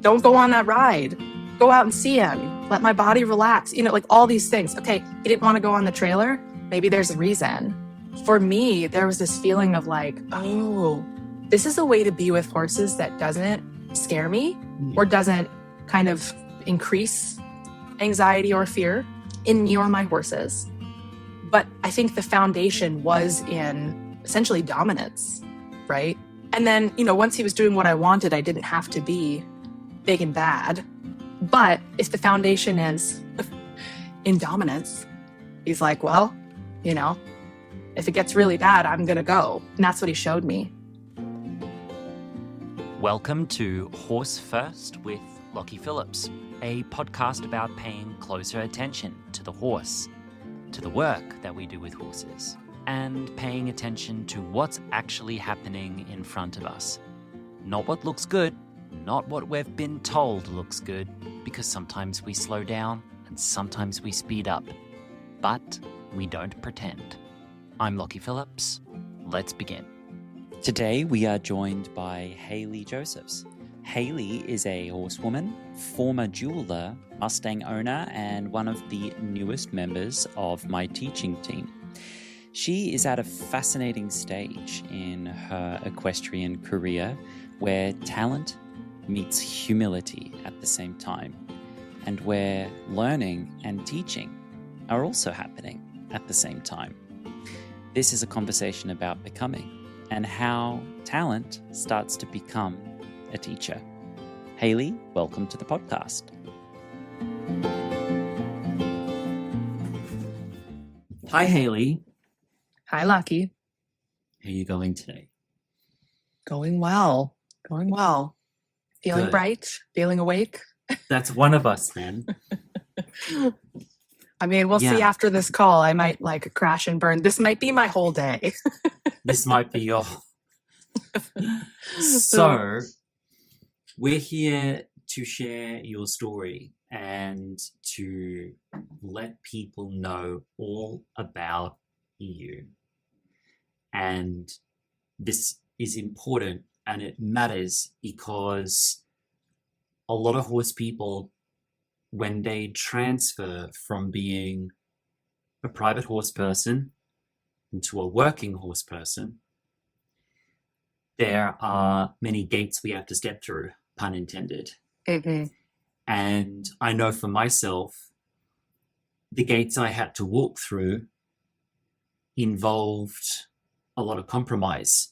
Don't go on that ride. Go out and see him. Let my body relax. Like all these things. Okay, he didn't want to go on the trailer. Maybe there's a reason. For me, there was this feeling of like, oh, this is a way to be with horses that doesn't scare me or doesn't kind of increase anxiety or fear in me or my horses. But I think the foundation was in essentially dominance, right? And then, once he was doing what I wanted, I didn't have to be big and bad. But if the foundation is in dominance, he's like, well, if it gets really bad, I'm going to go. And that's what he showed me. Welcome to Horse First with Lockie Phillips, a podcast about paying closer attention to the horse, to the work that we do with horses, and paying attention to what's actually happening in front of us. Not what looks good, not what we've been told looks good, because sometimes we slow down and sometimes we speed up, but we don't pretend. I'm Lockie Phillips. Let's begin. Today we are joined by Hayley Josephs. Hayley is a horsewoman, former jeweler, Mustang owner, and one of the newest members of my teaching team. She is at a fascinating stage in her equestrian career where talent meets humility at the same time, and where learning and teaching are also happening at the same time. This is a conversation about becoming and how talent starts to become a teacher. Hayley, welcome to the podcast. Hi, Hayley. Hi, Lockie. How are you going today? Going well. Feeling Good. bright, feeling awake. That's one of us, then. I mean, we'll see after this call. I might crash and burn. This might be my whole day. This might be your... So, we're here to share your story and to let people know all about you. And this is important and it matters because a lot of horse people, when they transfer from being a private horse person into a working horse person, there are many gates we have to step through, pun intended. Mm-hmm. And I know for myself, the gates I had to walk through involved a lot of compromise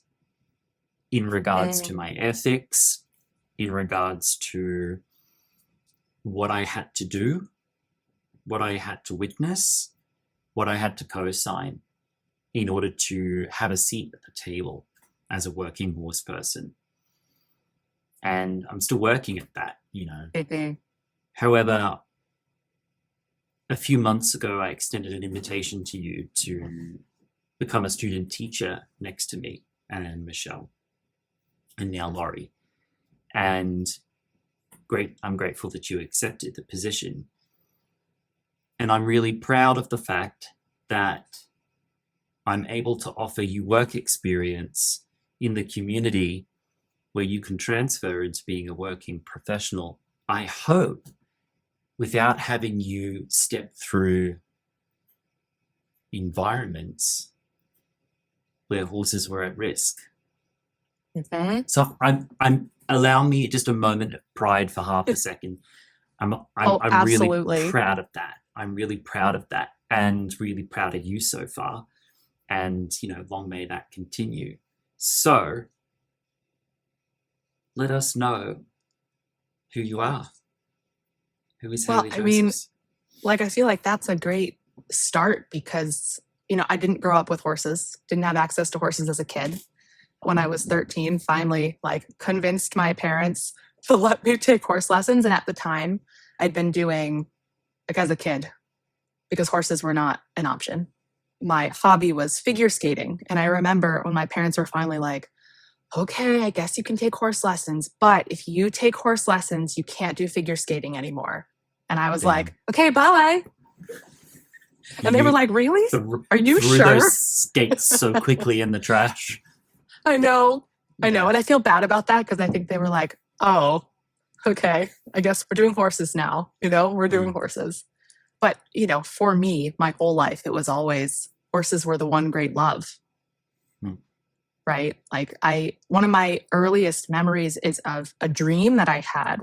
in regards to my ethics, in regards to what I had to do, what I had to witness, what I had to co-sign in order to have a seat at the table as a working horse person. And I'm still working at that, Mm-hmm. However, a few months ago, I extended an invitation to you to become a student teacher next to me and Michelle and now Laurie. And I'm grateful that you accepted the position. And I'm really proud of the fact that I'm able to offer you work experience in the community where you can transfer into being a working professional, I hope, without having you step through environments where horses were at risk. Mm-hmm. So I'm allow me just a moment of pride for half a second. I'm really proud of that. I'm really proud of that and really proud of you so far. And, long may that continue. So let us know who you are. Who is Hayley Josephs? I feel like that's a great start because, I didn't grow up with horses, didn't have access to horses as a kid. When I was 13, finally, convinced my parents to let me take horse lessons. And at the time, I'd been doing, as a kid, because horses were not an option. My hobby was figure skating. And I remember when my parents were finally like, okay, I guess you can take horse lessons, but if you take horse lessons, you can't do figure skating anymore. And I was like, okay, bye. And they were like, really? Are you sure? Those skates so quickly in the trash. I know. And I feel bad about that because I think they were like, oh, okay, I guess we're doing horses now, we're doing Mm. horses. But, for me, my whole life, it was always horses were the one great love, Mm. right? Like one of my earliest memories is of a dream that I had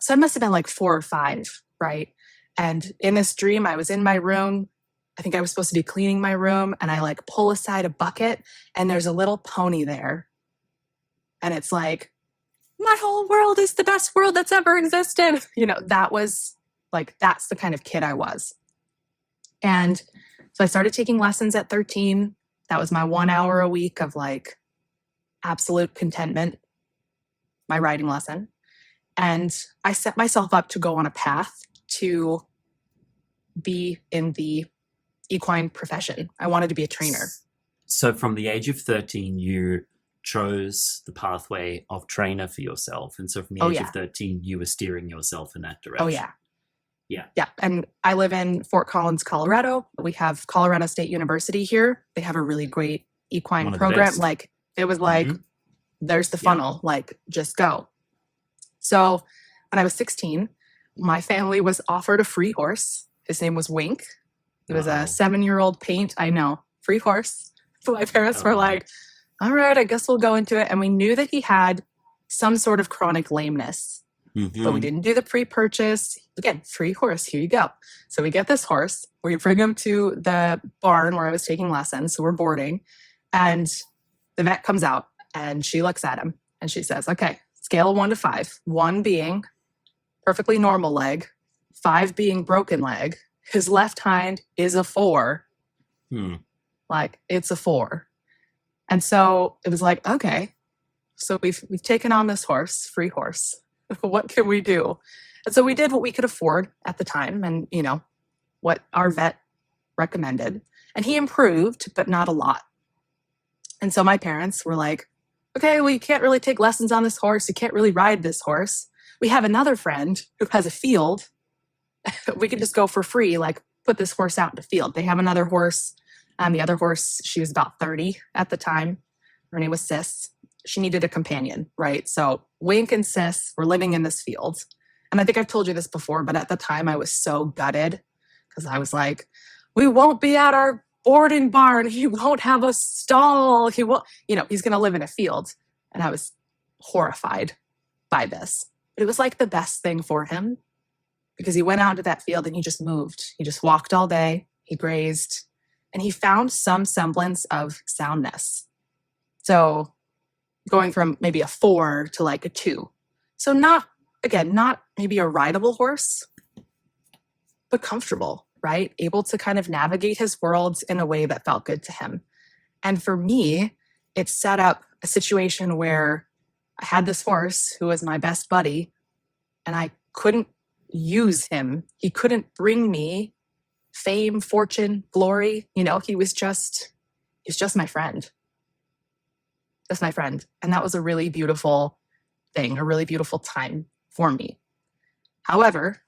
so I must have been like 4 or 5, right? And in this dream, I was in my room. I think I was supposed to be cleaning my room, and I like pull aside a bucket and there's a little pony there. And it's like, my whole world is the best world that's ever existed. That was like, that's the kind of kid I was. And so I started taking lessons at 13. That was my 1 hour a week of like absolute contentment, my riding lesson. And I set myself up to go on a path to be in the equine profession. I wanted to be a trainer. So from the age of 13, you chose the pathway of trainer for yourself. And so from the age of 13, you were steering yourself in that direction. Oh, yeah. Yeah. Yeah. And I live in Fort Collins, Colorado. We have Colorado State University here. They have a really great equine program. Like, it was like, there's the funnel, like, just go. So when I was 16, my family was offered a free horse. His name was Wink. He was a 7-year-old paint. I know, free horse. So my parents were like, all right, I guess we'll go into it. And we knew that he had some sort of chronic lameness, but we didn't do the pre-purchase. Again, free horse, here you go. So we get this horse, we bring him to the barn where I was taking lessons. So we're boarding, and the vet comes out and she looks at him and she says, okay, scale of 1 to 5, 1 being perfectly normal leg, 5 being broken leg. His left hind is a 4. Like, it's a 4. And so it was like, okay, so we've taken on this horse, free horse. What can we do? And so we did what we could afford at the time, and what our vet recommended. And he improved, but not a lot. And so my parents were like, okay, well, you can't really take lessons on this horse. You can't really ride this horse. We have another friend who has a field. We could just go for free, like put this horse out in the field. They have another horse. The other horse, she was about 30 at the time. Her name was Sis. She needed a companion, right? So Wink and Sis were living in this field. And I think I've told you this before, but at the time I was so gutted because I was like, we won't be at our boarding barn. He won't have a stall. He won't, he's going to live in a field. And I was horrified by this. But it was like the best thing for him because he went out to that field and he just moved. He just walked all day. He grazed. And he found some semblance of soundness. So going from maybe a 4 to like a 2. So not maybe a rideable horse, but comfortable, right? Able to kind of navigate his worlds in a way that felt good to him. And for me, it set up a situation where I had this horse who was my best buddy, and I couldn't use him. He couldn't bring me fame, fortune, glory. He was just my friend. Just my friend. And that was a really beautiful thing, a really beautiful time for me. However,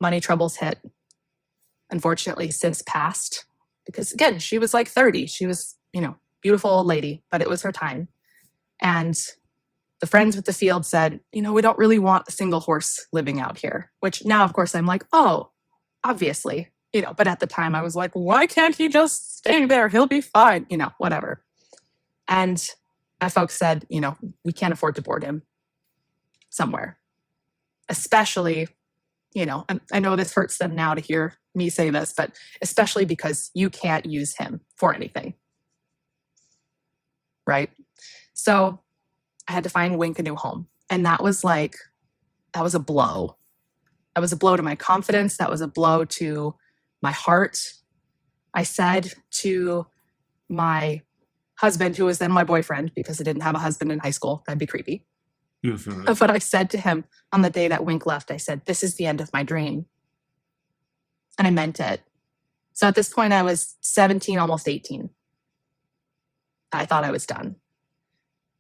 money troubles hit. Unfortunately, Sis passed because, again, she was like 30. She was, beautiful old lady, but it was her time. And the friends with the field said, we don't really want a single horse living out here, which now, of course, I'm like, oh, obviously, but at the time I was like, why can't he just stay there? He'll be fine, whatever. And my folks said, we can't afford to board him somewhere, especially, and I know this hurts them now to hear me say this, but especially because you can't use him for anything. Right. So I had to find Wink a new home. And that was a blow. That was a blow to my confidence. That was a blow to my heart. I said to my husband, who was then my boyfriend, because I didn't have a husband in high school, that'd be creepy. But I said to him on the day that Wink left, I said, this is the end of my dream. And I meant it. So at this point, I was 17, almost 18. I thought I was done.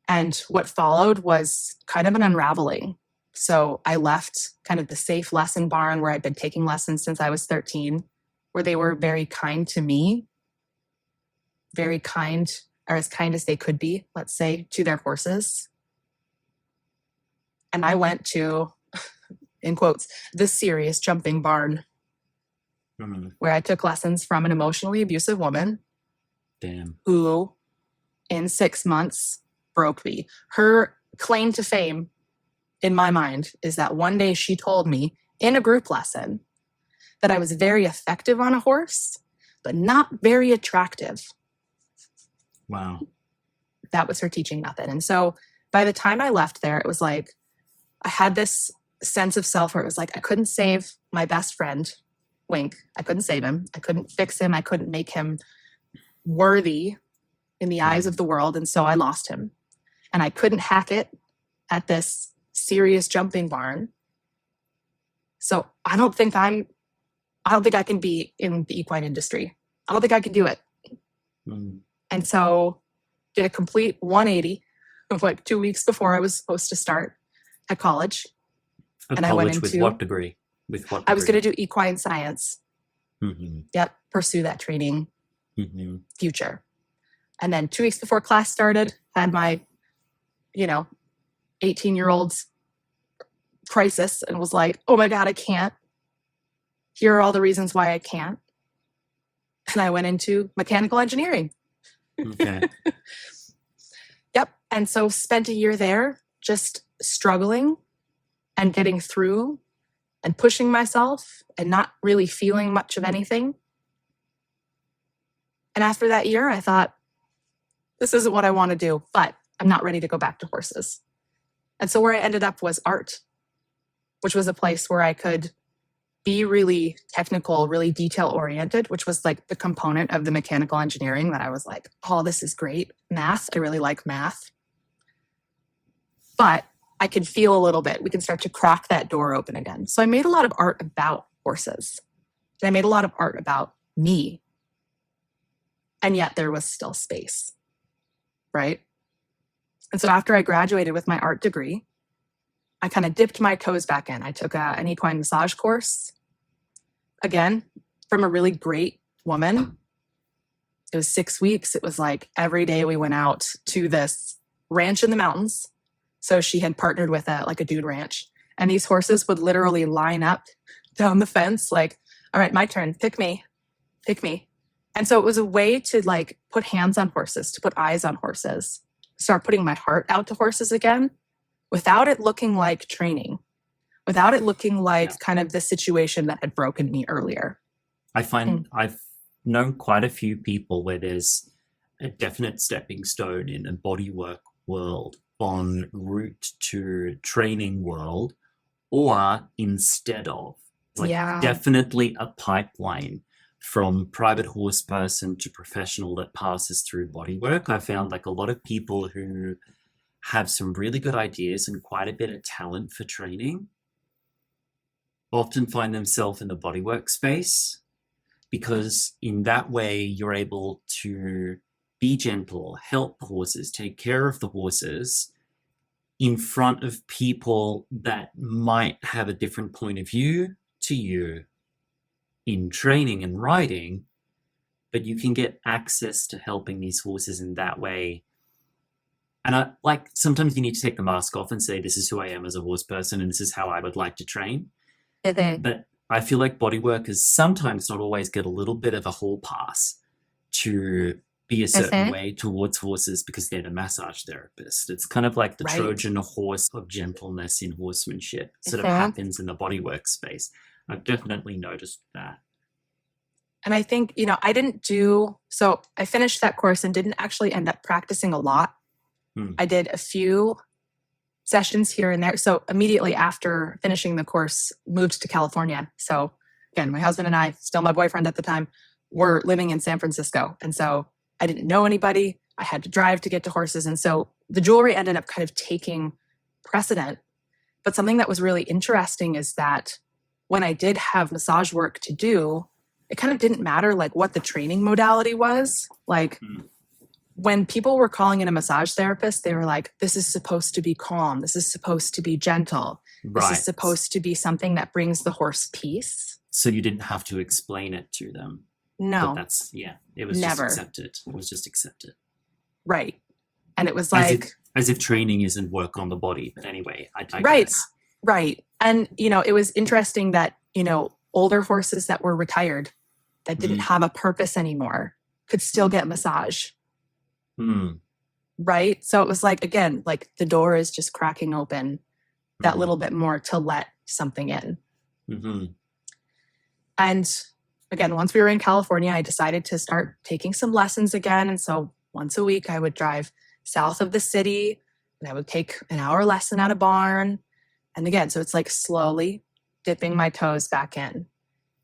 And what followed was kind of an unraveling. So I left kind of the safe lesson barn where I'd been taking lessons since I was 13, where they were very kind to me, very kind, or as kind as they could be, let's say, to their horses. And I went to, in quotes, the serious jumping barn, where I took lessons from an emotionally abusive woman. Damn. Who in 6 months broke me. Her claim to fame in my mind is that one day she told me in a group lesson that I was very effective on a horse, but not very attractive. Wow. That was her teaching method. And so by the time I left there, it was like, I had this sense of self where it was like, I couldn't save my best friend, Wink. I couldn't save him. I couldn't fix him. I couldn't make him worthy in the eyes of the world. And so I lost him. And I couldn't hack it at this serious jumping barn. So I don't think I can be in the equine industry. I don't think I can do it. And so did a complete 180 of like 2 weeks before I was supposed to start at college. I went into, with what degree? With what degree? I was going to do equine science. Mm-hmm. Yep. Pursue that training future. And then 2 weeks before class started, had my, 18-year-old's crisis and was like, oh my God, I can't. Here are all the reasons why I can't. And I went into mechanical engineering. Okay. Yep. And so spent a year there just struggling and getting through and pushing myself and not really feeling much of anything. And after that year, I thought, this isn't what I want to do, but I'm not ready to go back to horses. And so where I ended up was art, which was a place where I could be really technical, really detail oriented, which was like the component of the mechanical engineering that I was like, oh, this is great. Math, I really like math. But I could feel a little bit. We can start to crack that door open again. So I made a lot of art about horses. And I made a lot of art about me. And yet there was still space, right? And so after I graduated with my art degree, I kind of dipped my toes back in. I took an equine massage course, again, from a really great woman. It was 6 weeks. It was like every day we went out to this ranch in the mountains. So she had partnered with a dude ranch. And these horses would literally line up down the fence like, all right, my turn. Pick me. Pick me. And so it was a way to like put hands on horses, to put eyes on horses, start putting my heart out to horses again without it looking like training, without it looking like kind of the situation that had broken me earlier. I find I've known quite a few people where there's a definite stepping stone in the bodywork world en route to training world, or instead of, like definitely a pipeline from private horse person to professional that passes through bodywork. I found like a lot of people who have some really good ideas and quite a bit of talent for training often find themselves in the bodywork space, because in that way you're able to be gentle, help the horses, take care of the horses in front of people that might have a different point of view to you in training and riding, but you can get access to helping these horses in that way. And I like, sometimes you need to take the mask off and say, this is who I am as a horse person and this is how I would like to train. But I feel like body workers sometimes, not always, get a little bit of a hall pass to be a certain way towards horses because they're the massage therapist. It's kind of like the Trojan horse of gentleness in horsemanship sort of happens in the bodywork space. I've definitely noticed that. And I think, so I finished that course and didn't actually end up practicing a lot. I did a few sessions here and there. So immediately after finishing the course, moved to California. So again, my husband and I, still my boyfriend at the time, were living in San Francisco. And so I didn't know anybody. I had to drive to get to horses. And so the jewelry ended up kind of taking precedent. But something that was really interesting is that when I did have massage work to do, it kind of didn't matter like what the training modality was. Like when people were calling in a massage therapist, they were like, this is supposed to be calm. This is supposed to be gentle. This is supposed to be something that brings the horse peace. So you didn't have to explain it to them. No. But it was never just accepted. It was just accepted. Right. And it was like, As if training isn't work on the body. But anyway, I digress. Right. And, it was interesting that, older horses that were retired, that didn't have a purpose anymore, could still get massage. Right. So it was like, again, like the door is just cracking open that little bit more to let something in. And again, once we were in California, I decided to start taking some lessons again. And so once a week, I would drive south of the city and I would take an hour lesson at a barn. And again, so it's like slowly dipping my toes back in.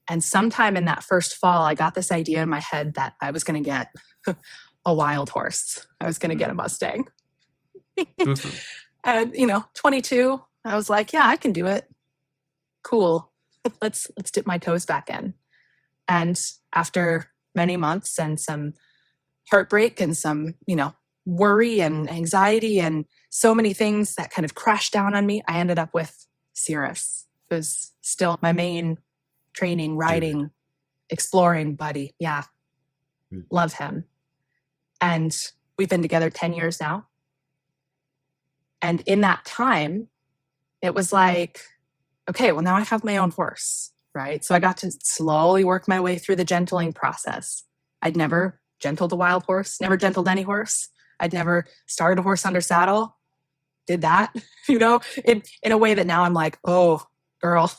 And sometime in that first fall, I got this idea in my head that I was going to get a wild horse. I was going to get a Mustang. And, 22, I was like, yeah, I can do it. Cool. Let's dip my toes back in. And after many months and some heartbreak and some, worry and anxiety and so many things that kind of crashed down on me, I ended up with Cirrus. It was still my main training, riding, exploring buddy. Yeah. Love him. And we've been together 10 years now. And in that time, it was like, okay, well, now I have my own horse, right? So I got to slowly work my way through the gentling process. I'd never gentled a wild horse, never gentled any horse. I'd never started a horse under saddle, did that, in a way that now I'm like, oh, girl,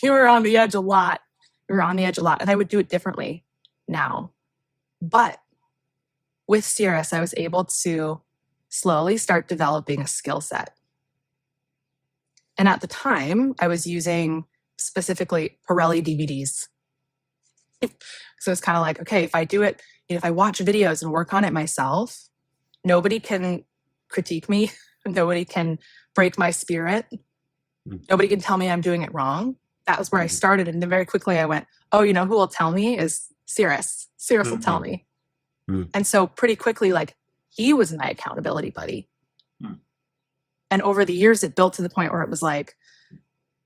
you were on the edge a lot. You were on the edge a lot. And I would do it differently now. But with Cirrus, I was able to slowly start developing a skill set. And at the time, I was using specifically Pirelli DVDs. So it's kind of like, okay, if I do it, if I watch videos and work on it myself, nobody can critique me. Nobody can break my spirit. Nobody can tell me I'm doing it wrong. That was where I started. And then very quickly I went, oh, who will tell me is Cirrus. Cirrus will tell me. And so pretty quickly, like, he was my accountability buddy. And over the years, it built to the point where it was like,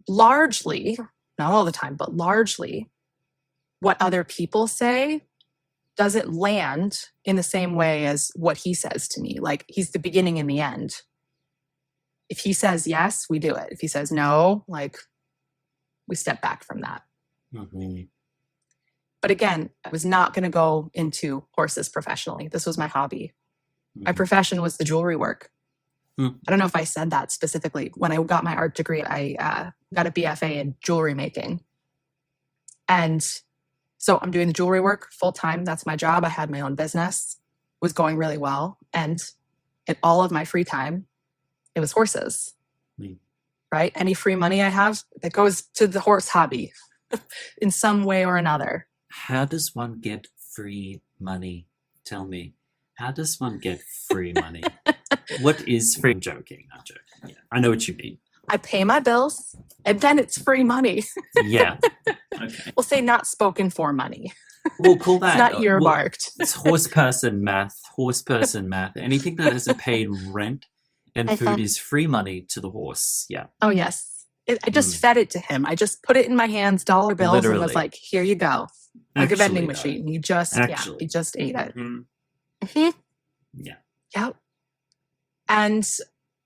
largely, not all the time, but largely, what other people say doesn't land in the same way as what he says to me. Like, he's the beginning and the end. If he says yes, we do it. If he says no, like, we step back from that. But again, I was not going to go into horses professionally. This was my hobby. My profession was the jewelry work. I don't know if I said that specifically. When I got my art degree, I got a BFA in jewelry making. And so I'm doing the jewelry work full time. That's my job. I had my own business, was going really well. And in all of my free time, it was horses, right? Any free money I have that goes to the horse hobby in some way or another. How does one get free money? Tell me. How does one get free money? What is free? I'm joking. Yeah, I know what you mean. I pay my bills and then it's free money. Yeah. Okay. We'll say not spoken for money. We'll call that. It's not earmarked. It's horse person math. Anything that isn't paid rent and food is free money to the horse. Yeah. Oh, yes. I just fed it to him. I just put it in my hands, dollar bills, Literally. and was like, here you go. Like a vending machine. You just, he just ate it. Yeah. Yep. And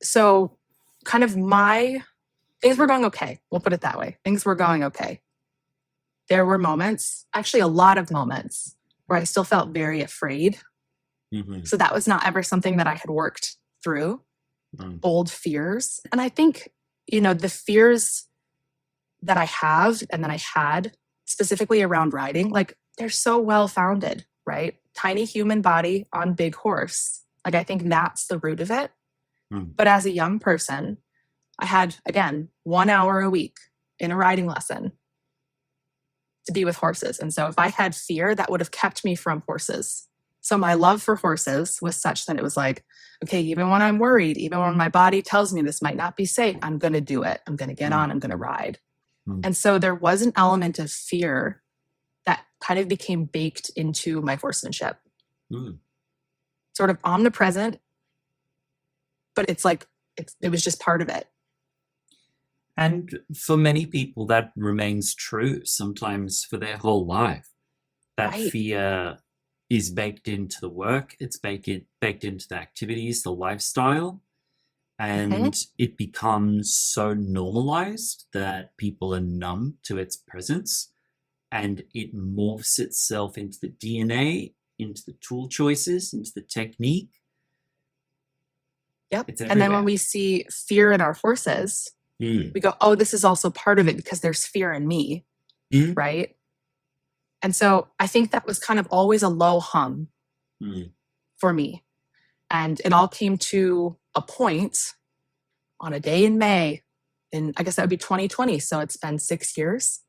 so kind of things were going okay. We'll put it that way. Things were going okay. There were moments, actually a lot of moments, where I still felt very afraid. So that was not ever something that I had worked through. Old fears. And I think, the fears that I have and that I had specifically around riding, like, they're so well founded, right? Tiny human body on big horse. Like, I think that's the root of it. But as a young person, I had, again, 1 hour a week in a riding lesson to be with horses. And so if I had fear, that would have kept me from horses. So my love for horses was such that it was like, okay, even when I'm worried, even when my body tells me this might not be safe, I'm going to do it. I'm going to get on, I'm going to ride. And so there was an element of fear that kind of became baked into my horsemanship. Sort of omnipresent, but it's like, it was just part of it. And for many people, that remains true sometimes for their whole life. That fear is baked into the work. It's baked into the activities, the lifestyle. and it becomes so normalized that people are numb to its presence, and it morphs itself into the DNA, into the tool choices, into the technique. Yep. It's And then everywhere. when we see fear in our horses, we go, oh, this is also part of it because there's fear in me, right? And so I think that was kind of always a low hum for me. And it all came to a point on a day in May, in I guess that would be 2020. So it's been 6 years.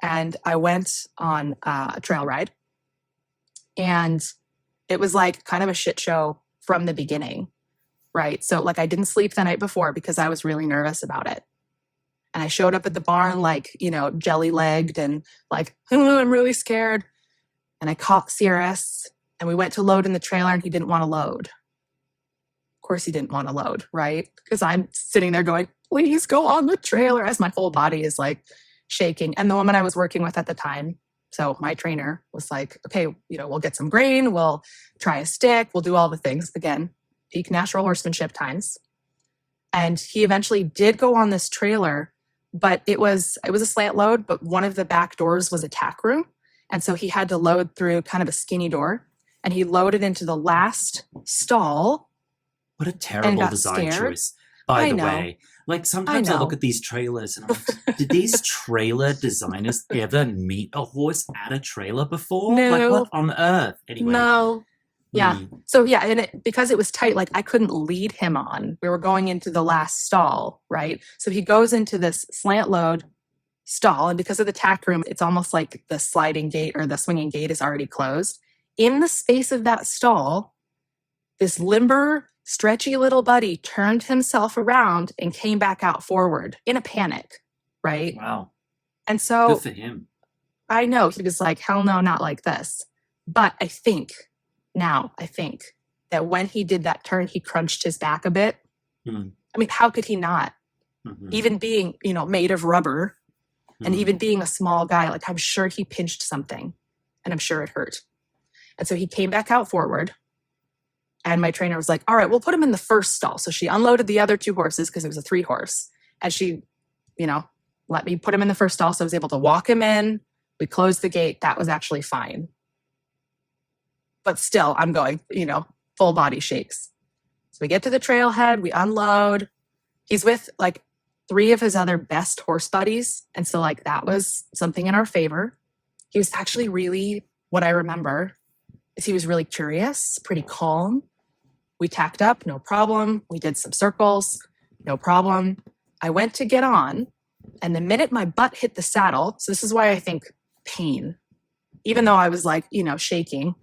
And I went on a trail ride. And it was like kind of a shit show from the beginning, right? So like I didn't sleep the night before because I was really nervous about it. And I showed up at the barn like, jelly-legged and like, oh, I'm really scared. And I caught Cirrus and we went to load in the trailer and he didn't want to load. Of course he didn't want to load, right? Because I'm sitting there going, please go on the trailer, as my whole body is like shaking. And the woman I was working with at the time, so my trainer, was like, okay, we'll get some grain, we'll try a stick, we'll do all the things. Again, peak natural horsemanship times. And he eventually did go on this trailer, but it was a slant load, but one of the back doors was a tack room. And so he had to load through kind of a skinny door, and he loaded into the last stall. What a terrible design choice, by the way. Like, sometimes I look at these trailers and I'm like, did these trailer designers ever meet a horse at a trailer before? No. Like, what on earth? Anyway. No. Yeah. So, yeah, and because it was tight, like, I couldn't lead him on. We were going into the last stall, right? So he goes into this slant load stall, and because of the tack room, it's almost like the sliding gate or the swinging gate is already closed. In the space of that stall, this limber, stretchy little buddy turned himself around and came back out forward in a panic, right? Wow. And so good for him. I know he was like, hell no, not like this. But I think that when he did that turn, he crunched his back a bit. I mean, how could he not? Even being, made of rubber and even being a small guy, like I'm sure he pinched something and I'm sure it hurt. And so he came back out forward. And my trainer was like, all right, we'll put him in the first stall. So she unloaded the other 2 horses because it was a 3-horse. And she, let me put him in the first stall. So I was able to walk him in. We closed the gate. That was actually fine. But still, I'm going, full body shakes. So we get to the trailhead. We unload. He's with like 3 of his other best horse buddies. And so like that was something in our favor. He was actually really, what I remember is he was really curious, pretty calm. We tacked up, no problem. We did some circles, no problem. I went to get on, and the minute my butt hit the saddle, so this is why I think pain, even though I was like, shaking,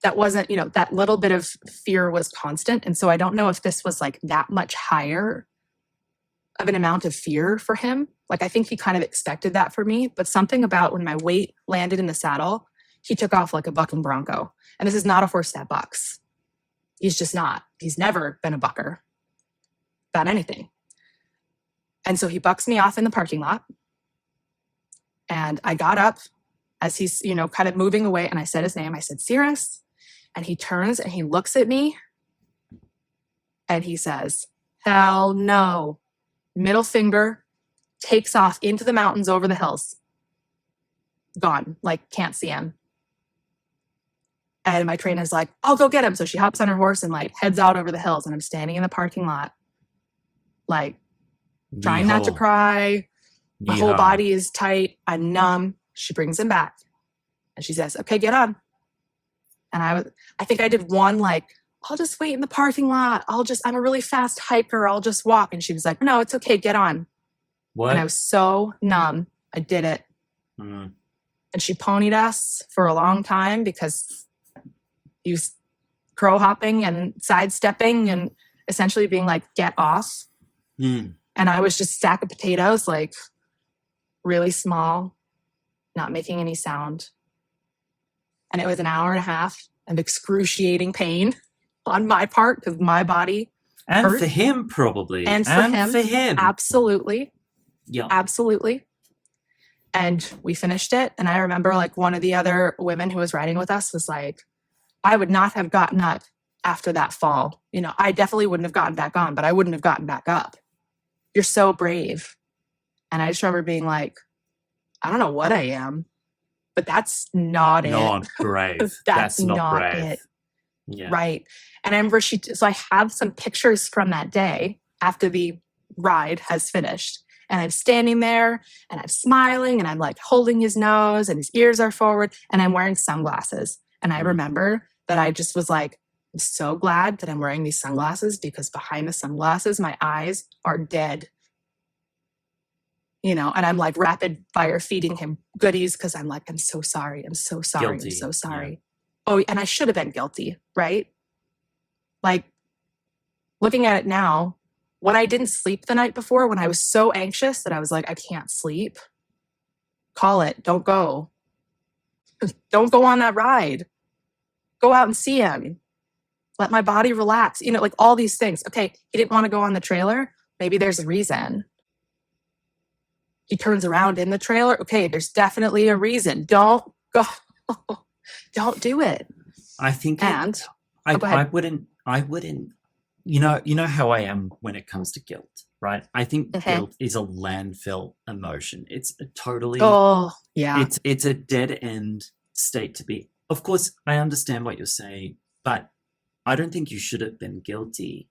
that wasn't, that little bit of fear was constant. And so I don't know if this was like that much higher of an amount of fear for him. Like, I think he kind of expected that for me, but something about when my weight landed in the saddle, he took off like a bucking bronco. And this is not a horse that bucks. He's just not. He's never been a bucker about anything. And so he bucks me off in the parking lot. And I got up as he's, kind of moving away. And I said his name. I said, Cirrus. And he turns and he looks at me. And he says, hell no. Middle finger, takes off into the mountains over the hills. Gone. Like, can't see him. And my trainer's like, I'll go get him. So she hops on her horse and like heads out over the hills. And I'm standing in the parking lot, like trying not to cry. My whole body is tight. I'm numb. She brings him back and she says, okay, get on. And I think I did one, like, I'll just wait in the parking lot. I'm a really fast hiker. I'll just walk. And she was like, no, it's okay. Get on. What? And I was so numb. I did it. And she ponied us for a long time because he was crow hopping and sidestepping and essentially being like, get off. And I was just a stack of potatoes, like really small, not making any sound. And it was an hour and a half of excruciating pain on my part because my body and hurt. For him, probably. And for him. Absolutely. Yeah. Absolutely. And we finished it. And I remember like one of the other women who was riding with us was like, I would not have gotten up after that fall. You know, I definitely wouldn't have gotten back on, but I wouldn't have gotten back up. You're so brave. And I just remember being like, I don't know what I am, but that's not it. Not brave. That's not not brave. it. Yeah. Right. And I remember so I have some pictures from that day after the ride has finished. And I'm standing there and I'm smiling and I'm like holding his nose and his ears are forward and I'm wearing sunglasses. And I remember that I just was like, I'm so glad that I'm wearing these sunglasses because behind the sunglasses, my eyes are dead. You know, and I'm like rapid fire feeding him goodies because I'm like, I'm so sorry. I'm so sorry. Guilty. I'm so sorry. Yeah. Oh, and I should have been guilty, right? Like looking at it now, when I didn't sleep the night before, when I was so anxious that I was like, I can't sleep, call it. Don't go. Don't go on that ride. Go out and see him. Let my body relax. You know, like all these things. Okay, he didn't want to go on the trailer. Maybe there's a reason. He turns around in the trailer. Okay, there's definitely a reason. Don't go. Don't do it. I think and I wouldn't, you know how I am when it comes to guilt, right? I think guilt is a landfill emotion. It's a totally, it's a dead end state to be. Of course, I understand what you're saying, but I don't think you should have been guilty.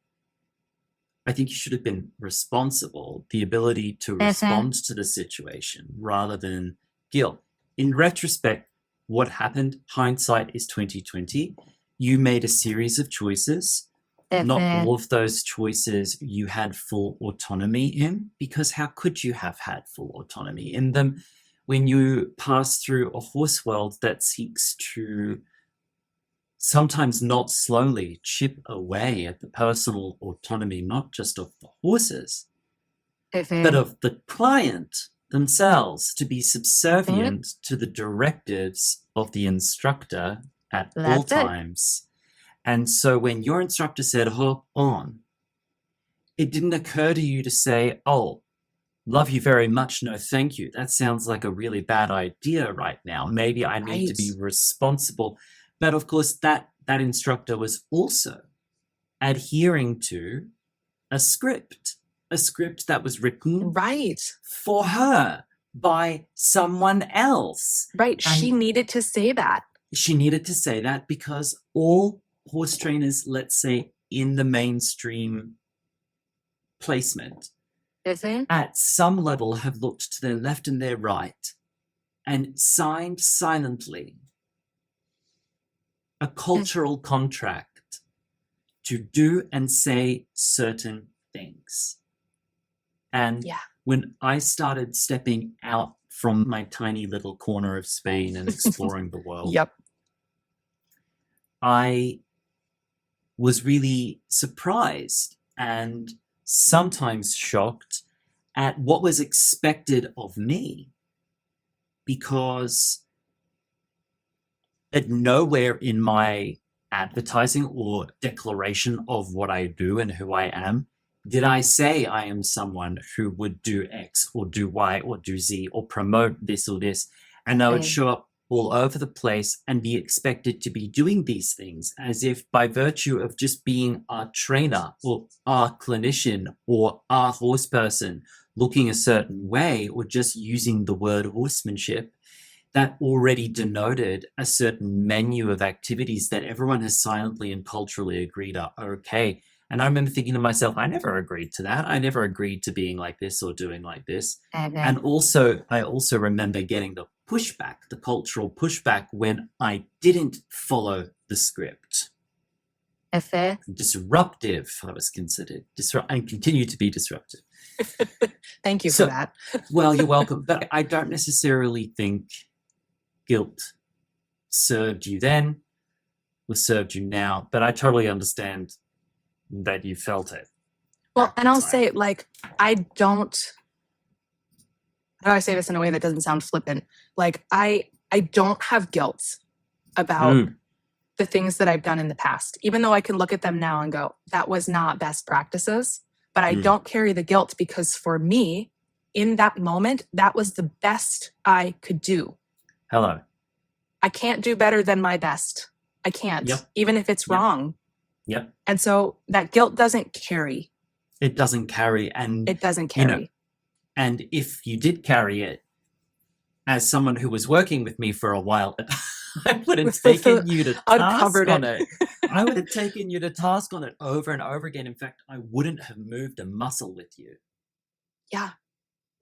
I think you should have been responsible, the ability to respond to the situation rather than guilt. In retrospect, what happened, hindsight is 2020. You made a series of choices. Not all of those choices you had full autonomy in, because how could you have had full autonomy in them when you pass through a horse world that seeks to sometimes not slowly chip away at the personal autonomy, not just of the horses, but of the client themselves, to be subservient to the directives of the instructor at all times. And so when your instructor said, hop on, it didn't occur to you to say, oh, love you very much, no thank you. That sounds like a really bad idea right now. Maybe I need to be responsible. But of course, that instructor was also adhering to a script that was written for her by someone else. Right. And she needed to say that. She needed to say that because all horse trainers, let's say in the mainstream placement, at some level have looked to their left and their right and signed silently a cultural contract to do and say certain things. And when I started stepping out from my tiny little corner of Spain and exploring the world, I was really surprised and sometimes shocked at what was expected of me, because at nowhere in my advertising or declaration of what I do and who I am did I say I am someone who would do X or do Y or do Z or promote this or this. And I would show up all over the place and be expected to be doing these things as if by virtue of just being our trainer or our clinician or our horse person looking a certain way or just using the word horsemanship, that already denoted a certain menu of activities that everyone has silently and culturally agreed are okay. And I remember thinking to myself, I never agreed to that. I never agreed to being like this or doing like this. And I also remember getting the pushback, the cultural pushback, when I didn't follow the script. Disruptive, I was considered. And continue to be disruptive. Thank you for that. Well, you're welcome. But I don't necessarily think guilt served you then or served you now. But I totally understand that you felt it. Well, and I'll say, like, how do I say this in a way that doesn't sound flippant? Like, I don't have guilt about the things that I've done in the past, even though I can look at them now and go, that was not best practices. But I don't carry the guilt because for me, in that moment, that was the best I could do. Hello. I can't do better than my best. I can't, even if it's wrong. Yep. And so that guilt doesn't carry. It doesn't carry. And, It doesn't you carry. know, and if you did carry it, as someone who was working with me for a while, I would have taken you to task Uncovered on it. it. I would have taken you to task on it over and over again. In fact, I wouldn't have moved a muscle with you. Yeah.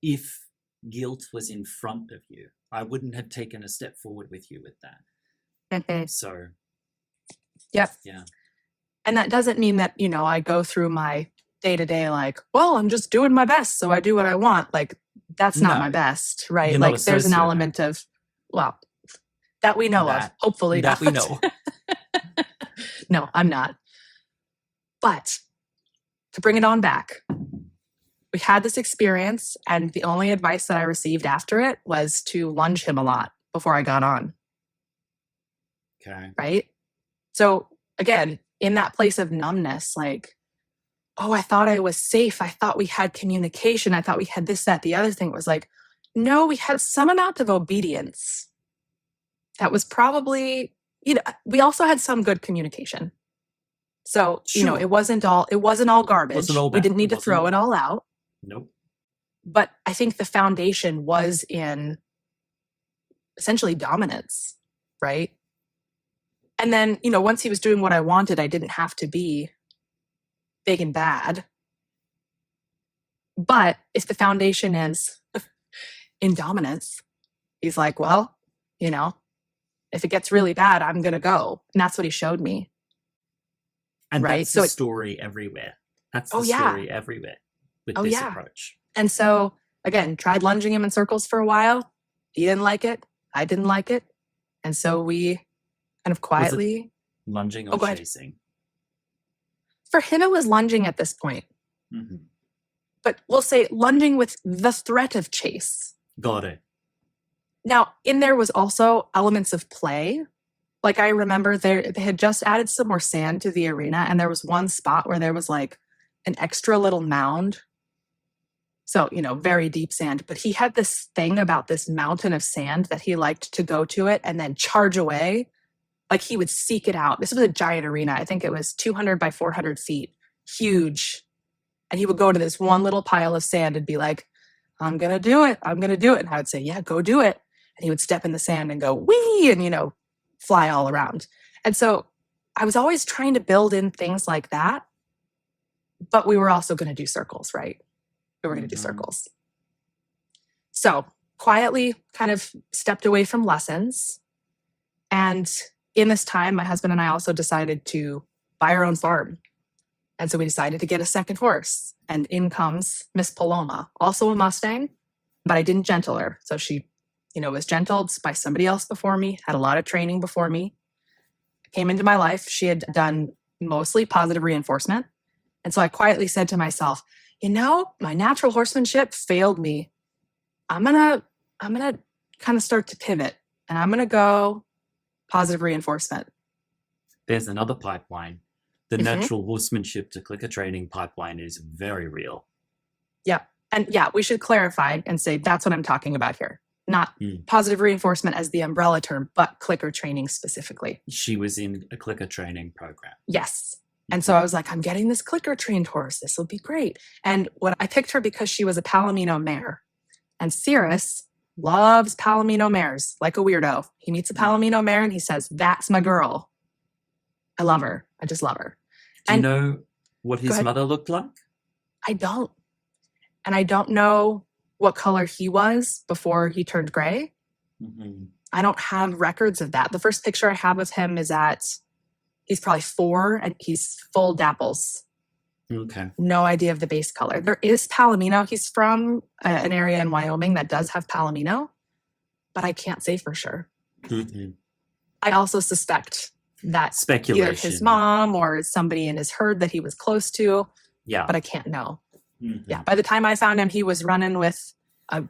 If guilt was in front of you, I wouldn't have taken a step forward with you with that. Mhm. So, Yep. yeah. And that doesn't mean that, I go through my day to day like, well, I'm just doing my best, so I do what I want. Like, that's not No. my best, right? You're not Like, a there's an sociopath. element of, well, that we know of, hopefully. That we not. know. No, I'm not. But to bring it on back, we had this experience, and the only advice that I received after it was to lunge him a lot before I got on, Okay. right? So again, in that place of numbness, like, oh, I thought I was safe. I thought we had communication. I thought we had this, that, the other thing. It was like, no, we had some amount of obedience. That was probably, we also had some good communication. So, Sure. it wasn't all garbage. Wasn't all We bad. didn't need to Wasn't throw all- it all out. Nope. But I think the foundation was in essentially dominance, right? And then, once he was doing what I wanted, I didn't have to be big and bad. But if the foundation is in dominance, he's like, well, if it gets really bad, I'm going to go. And that's what he showed me. And Right, that's so the it- story everywhere. That's the Oh, yeah. story everywhere with Oh, this yeah. approach. And so, again, tried lunging him in circles for a while. He didn't like it. I didn't like it. And so we kind of quietly, Lunging Oh, or go ahead. chasing. for him, it was lunging at this point. Hmm. But we'll say lunging with the threat of chase. Got it. Now, in there was also elements of play. Like, I remember they had just added some more sand to the arena, and there was one spot where there was like an extra little mound. So, very deep sand. But he had this thing about this mountain of sand that he liked to go to it and then charge away. Like, he would seek it out. This was a giant arena. I think it was 200 by 400 feet. Huge. And he would go to this one little pile of sand and be like, I'm going to do it. I'm going to do it. And I would say, yeah, go do it. And he would step in the sand and go, wee, and, fly all around. And so I was always trying to build in things like that. But we were also going to do circles, right? We were going to do Mhm. circles. So quietly kind of stepped away from lessons. And in this time, my husband and I also decided to buy our own farm. And so we decided to get a second horse. And in comes Miss Paloma, also a Mustang, but I didn't gentle her. So she, was gentled by somebody else before me, had a lot of training before me, came into my life. She had done mostly positive reinforcement. And so I quietly said to myself, my natural horsemanship failed me. I'm gonna kind of start to pivot, and I'm gonna go positive reinforcement. There's another pipeline. The Mhm. natural horsemanship to clicker training pipeline is very real. Yeah. And yeah, we should clarify and say that's what I'm talking about here. Not positive reinforcement as the umbrella term, but clicker training specifically. She was in a clicker training program. Yes. And so I was like, I'm getting this clicker trained horse. This will be great. And when I picked her because she was a Palomino mare. And Cirrus loves Palomino mares like a weirdo. He meets a Palomino mare and he says, that's my girl. I love her. I just love her. Do you And- know what his ahead. mother looked like? I don't. And I don't know what color he was before he turned gray. Mhm. I don't have records of that. The first picture I have of him is he's probably 4 and he's full dapples. Okay. No idea of the base color. There is Palomino. He's from an area in Wyoming that does have Palomino, but I can't say for sure. Mhm. I also suspect that Speculation. either his mom or somebody in his herd that he was close to, Yeah. but I can't know. Mhm. Yeah, by the time I found him, he was running with a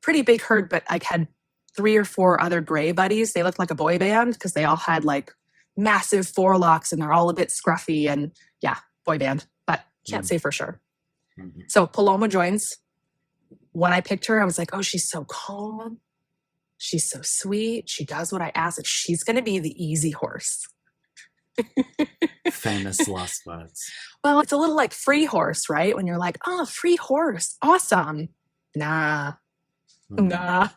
pretty big herd, but I had 3 or 4 other gray buddies. They looked like a boy band because they all had like massive forelocks and they're all a bit scruffy and yeah, boy band, but can't say for sure. Mhm. So Paloma joins. When I picked her, I was like, oh, she's so calm. She's so sweet. She does what I ask. She's going to be the easy horse. Famous last words. Well, it's a little like free horse, right? When you're like, oh, free horse, awesome. Nah, nah.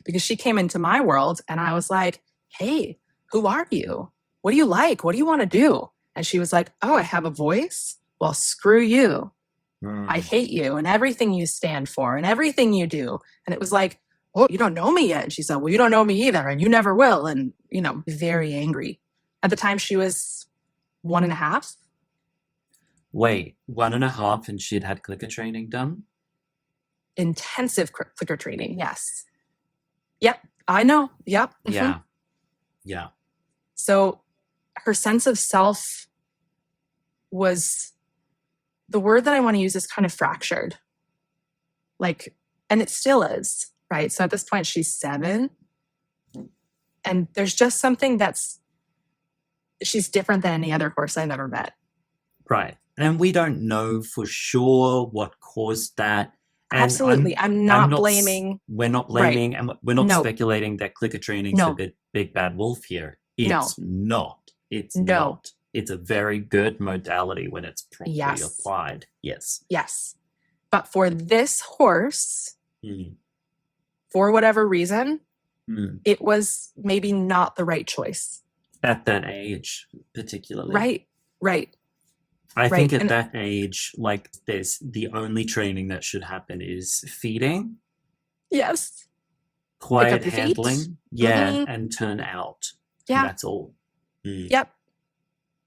Because she came into my world and I was like, hey, who are you? What do you like? What do you want to do? And she was like, oh, I have a voice? Well, screw you. I hate you and everything you stand for and everything you do. And it was like, oh, you don't know me yet. And she said, well, you don't know me either. And you never will. And, very angry. At the time, she was 1.5. Wait, 1.5 and she'd had clicker training done? Intensive clicker training. Yes. Yep. I know. Yep. Yeah. Yeah. So her sense of self was, the word that I want to use is kind of fractured. And it still is, right? So at this point, she's 7. And there's just something she's different than any other horse I've ever met. Right. And we don't know for sure what caused that. And absolutely. I'm not blaming. We're not blaming, right. and we're not speculating that clicker training's the big bad wolf here. It's not. It's not. It's a very good modality when it's properly applied. Yes. Yes. But for this horse, for whatever reason, it was maybe not the right choice. At that age, particularly. Right. I think at that age, there's the only training that should happen is feeding. Yes. Quiet handling. Yeah. And turn out. Yeah. And that's all. Yep.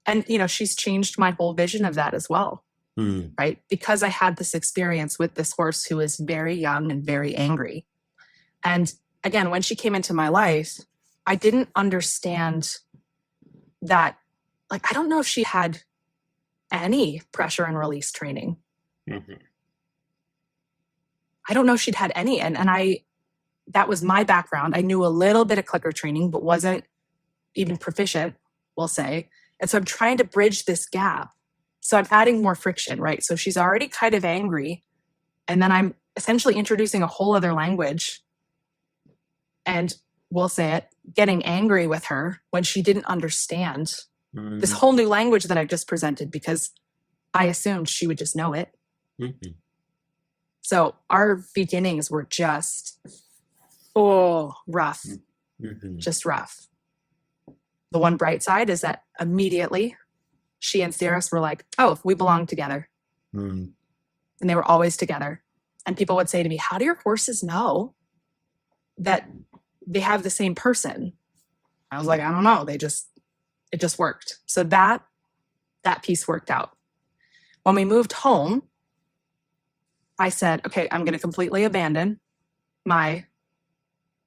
And, she's changed my whole vision of that as well. Right? Because I had this experience with this horse who is very young and very angry. And again, when she came into my life, I didn't understand that, I don't know if she had any pressure and release training. I don't know if she'd had any. And that was my background. I knew a little bit of clicker training, but wasn't even proficient, we'll say. And so I'm trying to bridge this gap. So I'm adding more friction, right? So she's already kind of angry. And then I'm essentially introducing a whole other language. And we'll say it, getting angry with her when she didn't understand this whole new language that I've just presented, because I assumed she would just know it. So our beginnings were just, rough. Just rough. The one bright side is that immediately she and Cirrus were like, oh, we belong together. And they were always together. And people would say to me, how do your horses know that they have the same person? I was like, I don't know. It just worked. So that piece worked out. When we moved home, I said, okay, I'm going to completely abandon my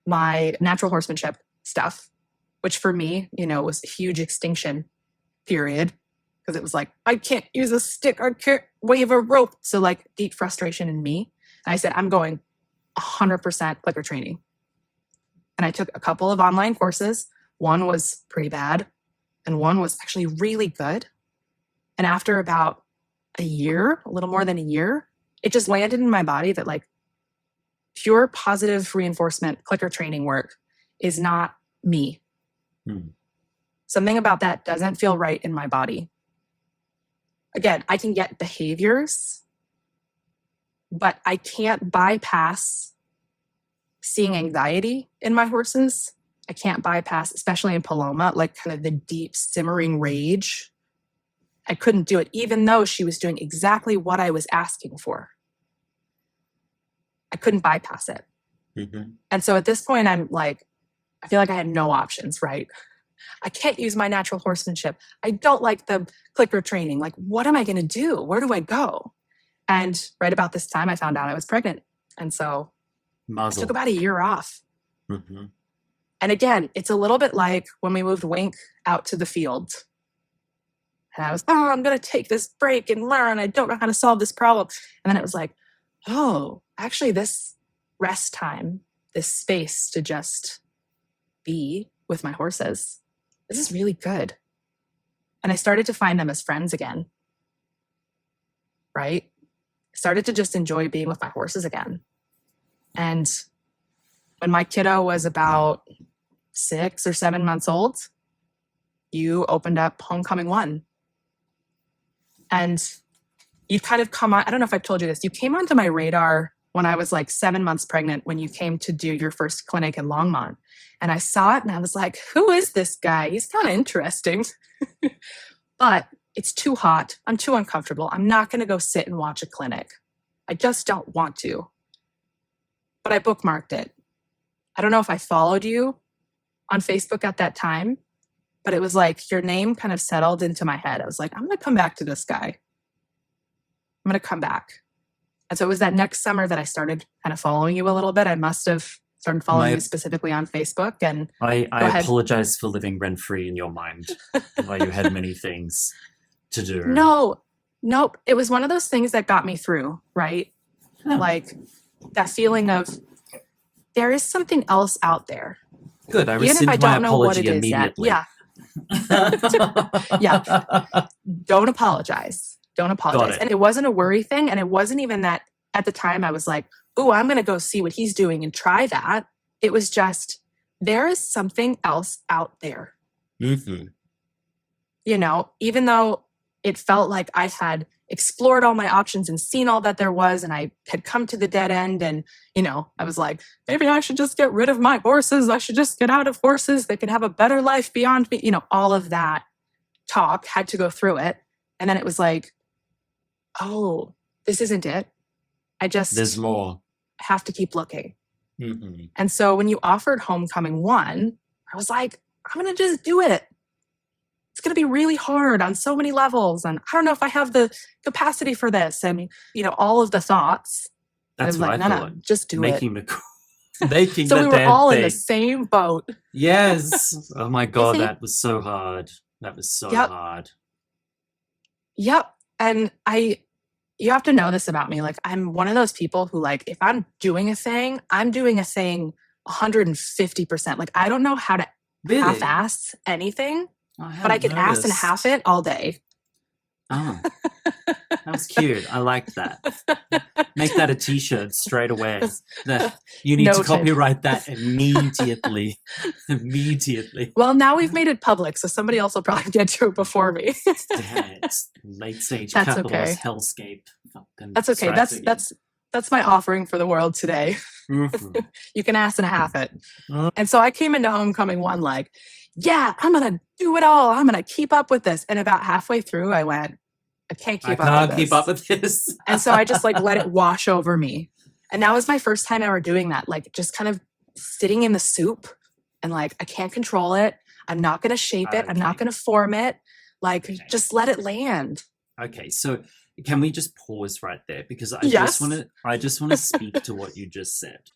natural horsemanship stuff, which for me, was a huge extinction period, because it was like, I can't use a stick, I can't wave a rope. So deep frustration in me. And I said, I'm going 100% clicker training. And I took a couple of online courses. One was pretty bad, and one was actually really good. And after about a little more than a year, it just landed in my body that pure positive reinforcement clicker training work is not me. Something about that doesn't feel right in my body. Again, I can get behaviors, but I can't bypass seeing anxiety in my horses. I can't bypass, especially in Paloma, kind of the deep simmering rage. I couldn't do it, even though she was doing exactly what I was asking for. I couldn't bypass it. And so at this point, I'm I feel like I had no options, right? I can't use my natural horsemanship. I don't like the clicker training. What am I going to do? Where do I go? And right about this time, I found out I was pregnant. And so I took about a year off. And again, it's a little bit like when we moved Wink out to the field. And I was, I'm going to take this break and learn. I don't know how to solve this problem. And then it was like, actually this rest time, this space to just be with my horses, this is really good. And I started to find them as friends again, right? I started to just enjoy being with my horses again. And when my kiddo was about 6 or 7 months old, you opened up Homecoming 1. And you kind of come on, I don't know if I've told you this, you came onto my radar when I was like 7 months pregnant when you came to do your first clinic in Longmont. And I saw it and I was like, who is this guy? He's kind of interesting. But it's too hot. I'm too uncomfortable. I'm not going to go sit and watch a clinic. I just don't want to. But I bookmarked it. I don't know if I followed you on Facebook at that time, but it was like your name kind of settled into my head. I was like, I'm going to come back to this guy. I'm going to come back. And so it was that next summer that I started kind of following you a little bit. I must have started following you specifically on Facebook. And I apologize for living rent-free in your mind while you had many things to do. Nope. It was one of those things that got me through, right? Yeah. Like that feeling of there is something else out there. Good. I Even if rescind I my don't know what apology it is yet. immediately. Yeah. Don't apologize. Don't apologize. it. And it wasn't a worry thing. And it wasn't even that at the time I was like, oh, I'm going to go see what he's doing and try that. It was just, there is something else out there. Mm-hmm. You know, even though it felt like I had explored all my options and seen all that there was, and I had come to the dead end. And, you know, I was like, maybe I should just get rid of my horses. I should just get out of horses. They can have a better life beyond me. You know, all of that talk had to go through it. And then it was like, oh, this isn't it. There's more. Have to keep looking. Mm-hmm. And so when you offered Homecoming 1, I was like, I'm going to just do it. It's going to be really hard on so many levels. And I don't know if I have the capacity for this. And, you know, all of the thoughts. That's what like, I no, thought. Just do Making it. Making So the we were damn all thing. in the same boat. Yes. Oh my God, think- that was so hard. That was so Yep. hard. Yep. And you have to know this about me. Like, I'm one of those people who, like, if I'm doing a thing, I'm doing a thing 150%. Like, I don't know how to Really? half-ass anything, but I hadn't can ass and noticed. half it all day. Oh, that was cute. I liked that. Make that a t-shirt straight away. You need to Noted. copyright that immediately. Immediately. Well, now we've made it public, so somebody else will probably get to it before me. Damn, it's late stage That's capitalist okay. hellscape. Fucking That's okay. strikes That's my offering for the world today. again. Mhm. You can ass and half it. Mm. And so I came into Homecoming 1 like, yeah, I'm going to do it all. I'm going to keep up with this. And about halfway through, I went, I can't I keep up can't with keep this. up with this. And so I just like let it wash over me. And that was my first time ever doing that. Like just kind of sitting in the soup and like, I can't control it. I'm not going to shape it. I'm not Okay. going to form it. Like Okay. just let it land. Okay, so can we just pause right there? Because I Yes. just want to speak to what you just said.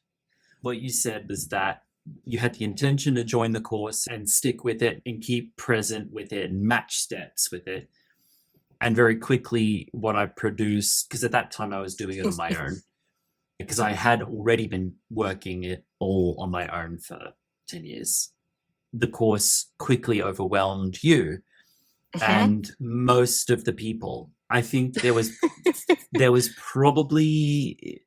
What you said was that you had the intention to join the course and stick with it and keep present with it and match steps with it. And very quickly what I produced, because at that time I was doing it on my own, because I had already been working it all on my own for 10 years. The course quickly overwhelmed you and most of the people. I think there was probably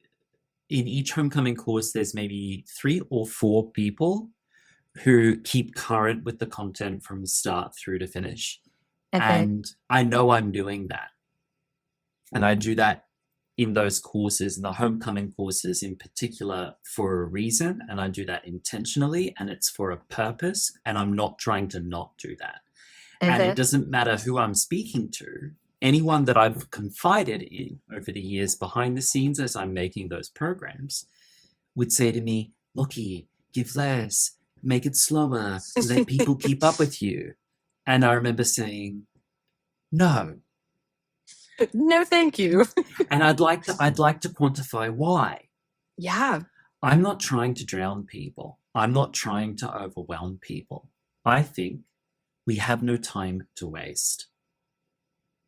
in each Homecoming course, there's maybe 3 or 4 people who keep current with the content from start through to finish. And I know I'm doing that. And I do that in those courses, in the Homecoming courses in particular, for a reason. And I do that intentionally, and it's for a purpose. And I'm not trying to not do that. And it doesn't matter who I'm speaking to. Anyone that I've confided in over the years behind the scenes as I'm making those programs would say to me, Lockie, give less, make it slower, let people keep up with you. And I remember saying, no. No, thank you. And I'd like to quantify why. Yeah. I'm not trying to drown people. I'm not trying to overwhelm people. I think we have no time to waste.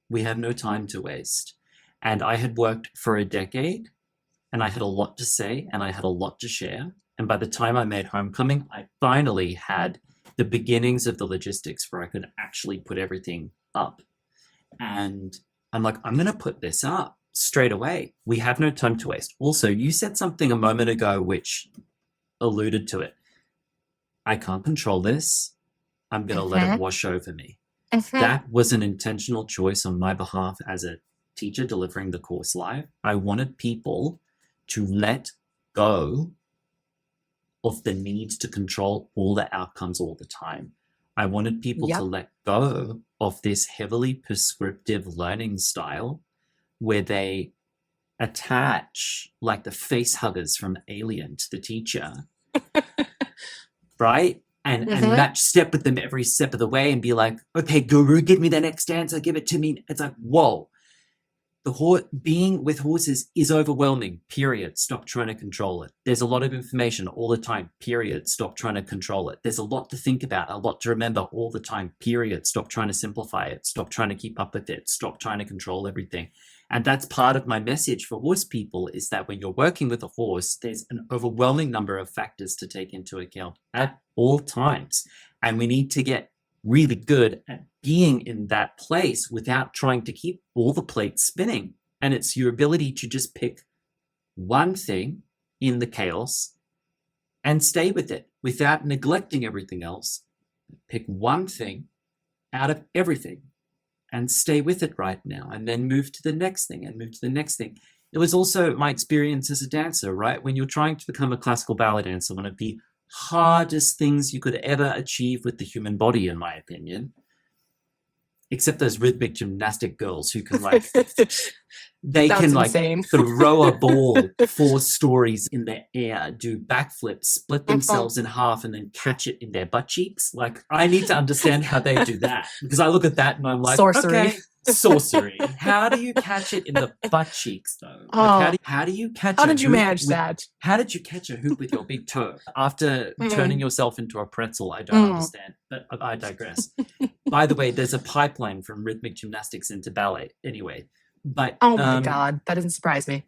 We have no time to waste. And I had worked for a decade, and I had a lot to say, and I had a lot to share. And by the time I made Homecoming, I finally had the beginnings of the logistics where I could actually put everything up. And I'm like, I'm going to put this up straight away. We have no time to waste. Also, you said something a moment ago which alluded to it. I can't control this. I'm going to let it wash over me. That was an intentional choice on my behalf as a teacher delivering the course live. I wanted people to let go of the need to control all the outcomes all the time. I wanted people to let go of this heavily prescriptive learning style where they attach like the face huggers from Alien to the teacher, right? And match step with them every step of the way and be like, okay, guru, give me the next answer, give it to me. It's like, whoa. Being with horses is overwhelming, period. Stop trying to control it. There's a lot of information all the time, period. Stop trying to control it. There's a lot to think about, a lot to remember all the time, period. Stop trying to simplify it. Stop trying to keep up with it. Stop trying to control everything. And that's part of my message for horse people, is that when you're working with a horse, there's an overwhelming number of factors to take into account at all times. And we need to get really good at being in that place without trying to keep all the plates spinning. And it's your ability to just pick one thing in the chaos and stay with it without neglecting everything else. Pick one thing out of everything and stay with it right now, and then move to the next thing and move to the next thing. It was also my experience as a dancer, right? When you're trying to become a classical ballet dancer, one of the hardest things you could ever achieve with the human body, in my opinion, except those rhythmic gymnastic girls who can like they can like throw a ball 4 stories in the air, do backflips, split themselves in half, and then catch it in their butt cheeks. Like, I need to understand how they do that, because I look at that and I'm like, sorcery. Okay, sorcery. How do you catch it in the butt cheeks, though? Like, how do you catch? How did you manage that? How did you catch a hoop with your big toe after turning yourself into a pretzel? I don't understand, but I digress. By the way, there's a pipeline from rhythmic gymnastics into ballet. Anyway, but oh my God, that doesn't surprise me.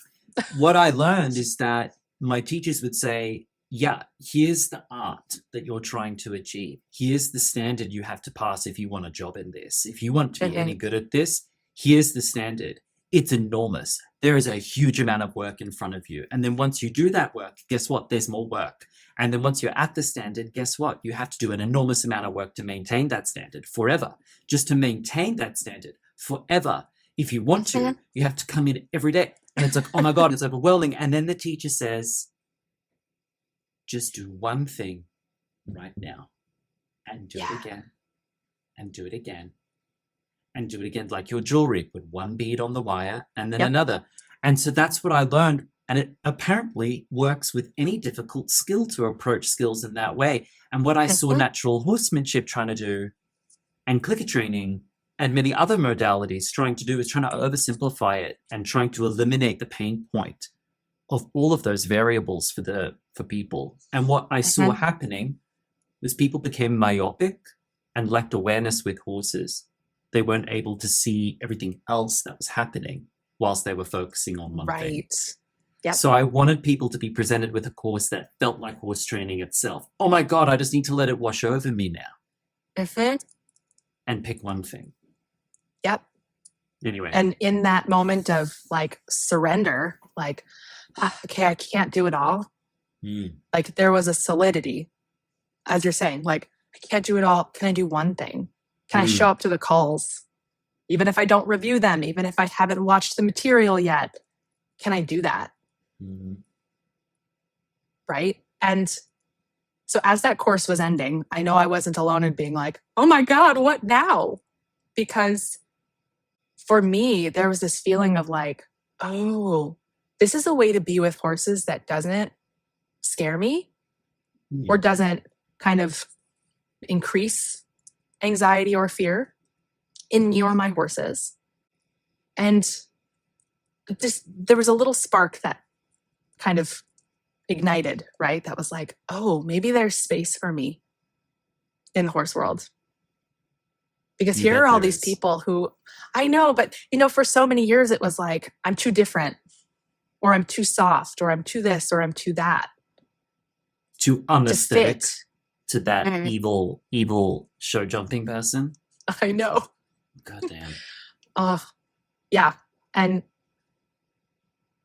What I learned is that my teachers would say, yeah, here's the art that you're trying to achieve. Here's the standard you have to pass if you want a job in this. If you want to be any good at this, here's the standard. It's enormous. There is a huge amount of work in front of you. And then once you do that work, guess what? There's more work. And then once you're at the standard, guess what? You have to do an enormous amount of work to maintain that standard forever. Just to maintain that standard forever. If you want to, you have to come in every day. And it's like, oh my God, it's overwhelming. And then the teacher says, just do one thing right now and do it again and do it again and do it again. Like your jewelry, put one bead on the wire and then another. And so that's what I learned. And it apparently works with any difficult skill to approach skills in that way. And what I saw natural horsemanship trying to do, and clicker training and many other modalities trying to do, is trying to oversimplify it and trying to eliminate the pain point of all of those variables for people. And what I saw happening was people became myopic and lacked awareness with horses. They weren't able to see everything else that was happening whilst they were focusing on one thing. Yep. So I wanted people to be presented with a course that felt like horse training itself. Oh my God, I just need to let it wash over me now. And pick one thing. Yep. Anyway. And in that moment of like surrender, like, okay, I can't do it all. Like there was a solidity, as you're saying, like, I can't do it all. Can I do one thing? Can I show up to the calls? Even if I don't review them, even if I haven't watched the material yet, can I do that? Right? And so as that course was ending, I know I wasn't alone in being like, oh my God, what now? Because for me, there was this feeling of like, oh, this is a way to be with horses that doesn't scare me or doesn't kind of increase anxiety or fear in me or my horses. And just there was a little spark that kind of ignited, right? That was like, oh, maybe there's space for me in the horse world. Because here are all these people who I know, but for so many years it was like, I'm too different, or I'm too soft, or I'm too this, or I'm too that. Too unaesthetic to that evil show jumping person. I know. God damn. Yeah. And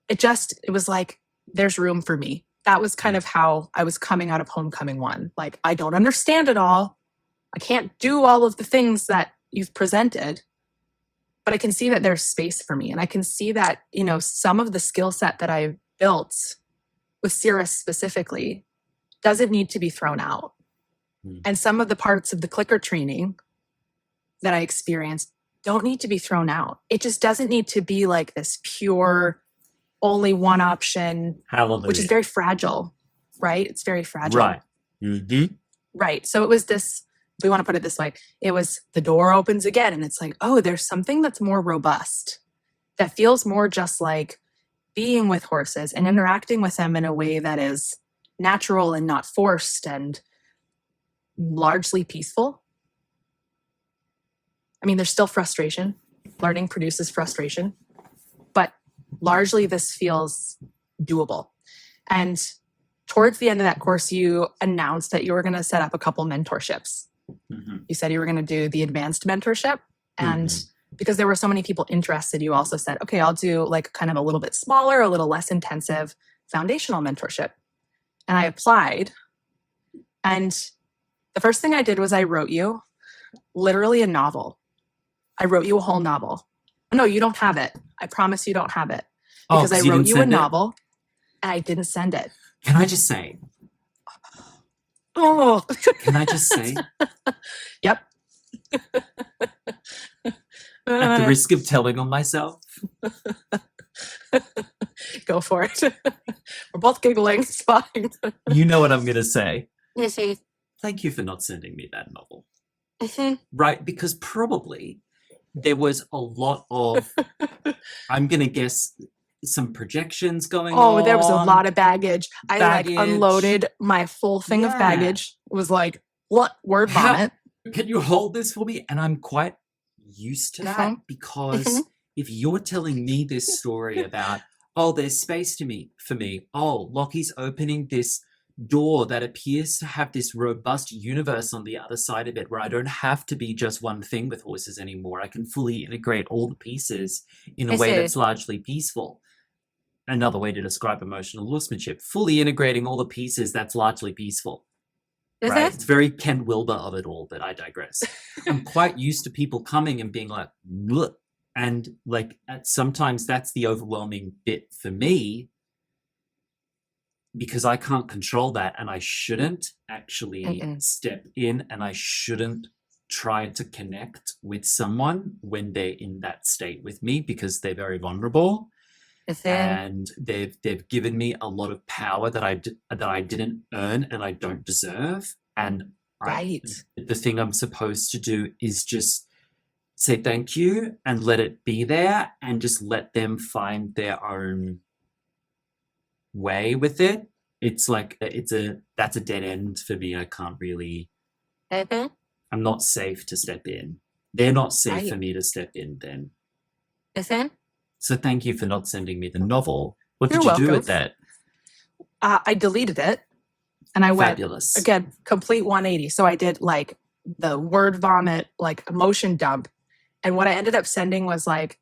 it was like, there's room for me. That was kind of how I was coming out of homecoming 1. Like, I don't understand it all, I can't do all of the things that you've presented, but I can see that there's space for me. And I can see that, you know, some of the skill set that I've built with Cirrus specifically doesn't need to be thrown out. And some of the parts of the clicker training that I experienced don't need to be thrown out. It just doesn't need to be like this pure, only one option, Hallelujah. which is very fragile, right? It's very fragile. Right. Mm-hmm. Right. So it was this, we want to put it this way. It was the door opens again and it's like, oh, there's something that's more robust that feels more just like being with horses and interacting with them in a way that is natural and not forced and largely peaceful. I mean, there's still frustration. Learning produces frustration, but largely this feels doable. And towards the end of that course, you announced that you were going to set up a couple mentorships. Mm-hmm. You said you were going to do the advanced mentorship. And because there were so many people interested, you also said, okay, I'll do like kind of a little bit smaller, a little less intensive foundational mentorship. And I applied. And the first thing I did was I wrote you literally a novel. I wrote you a whole novel. No, you don't have it. I promise you don't have it. Because I wrote you a novel and I didn't send it. Can I just say? Oh. Can I just say? Yep. At the risk of telling on myself. Go for it. We're both giggling. It's fine. You know what I'm going to say. Mm-hmm. Thank you for not sending me that novel. Mm-hmm. Right, because probably there was a lot of, I'm going to guess, some projections going on. Oh, there was a lot of baggage. I like unloaded my full thing of baggage. It was like, what? Word vomit. Can you hold this for me? And I'm quite used to that because if you're telling me this story about, oh, there's space for me. Oh, Lockie's opening this door that appears to have this robust universe on the other side of it where I don't have to be just one thing with horses anymore. I can fully integrate all the pieces in a way that's largely peaceful. Another way to describe emotional horsemanship, fully integrating all the pieces that's largely peaceful. Right? It's very Ken Wilber of it all, but I digress. I'm quite used to people coming and being like, look, and like sometimes that's the overwhelming bit for me because I can't control that and I shouldn't actually step in and I shouldn't try to connect with someone when they're in that state with me because they're very vulnerable. And they've given me a lot of power that I didn't earn and I don't deserve. And the thing I'm supposed to do is just say thank you and let it be there and just let them find their own way with it. It's like that's a dead end for me. I can't really. I'm not safe to step in. They're not safe for me to step in. Then. So thank you for not sending me the novel. What did you do with that? I deleted it and I went, again, complete 180. So I did like the word vomit, like emotion dump. And what I ended up sending was like,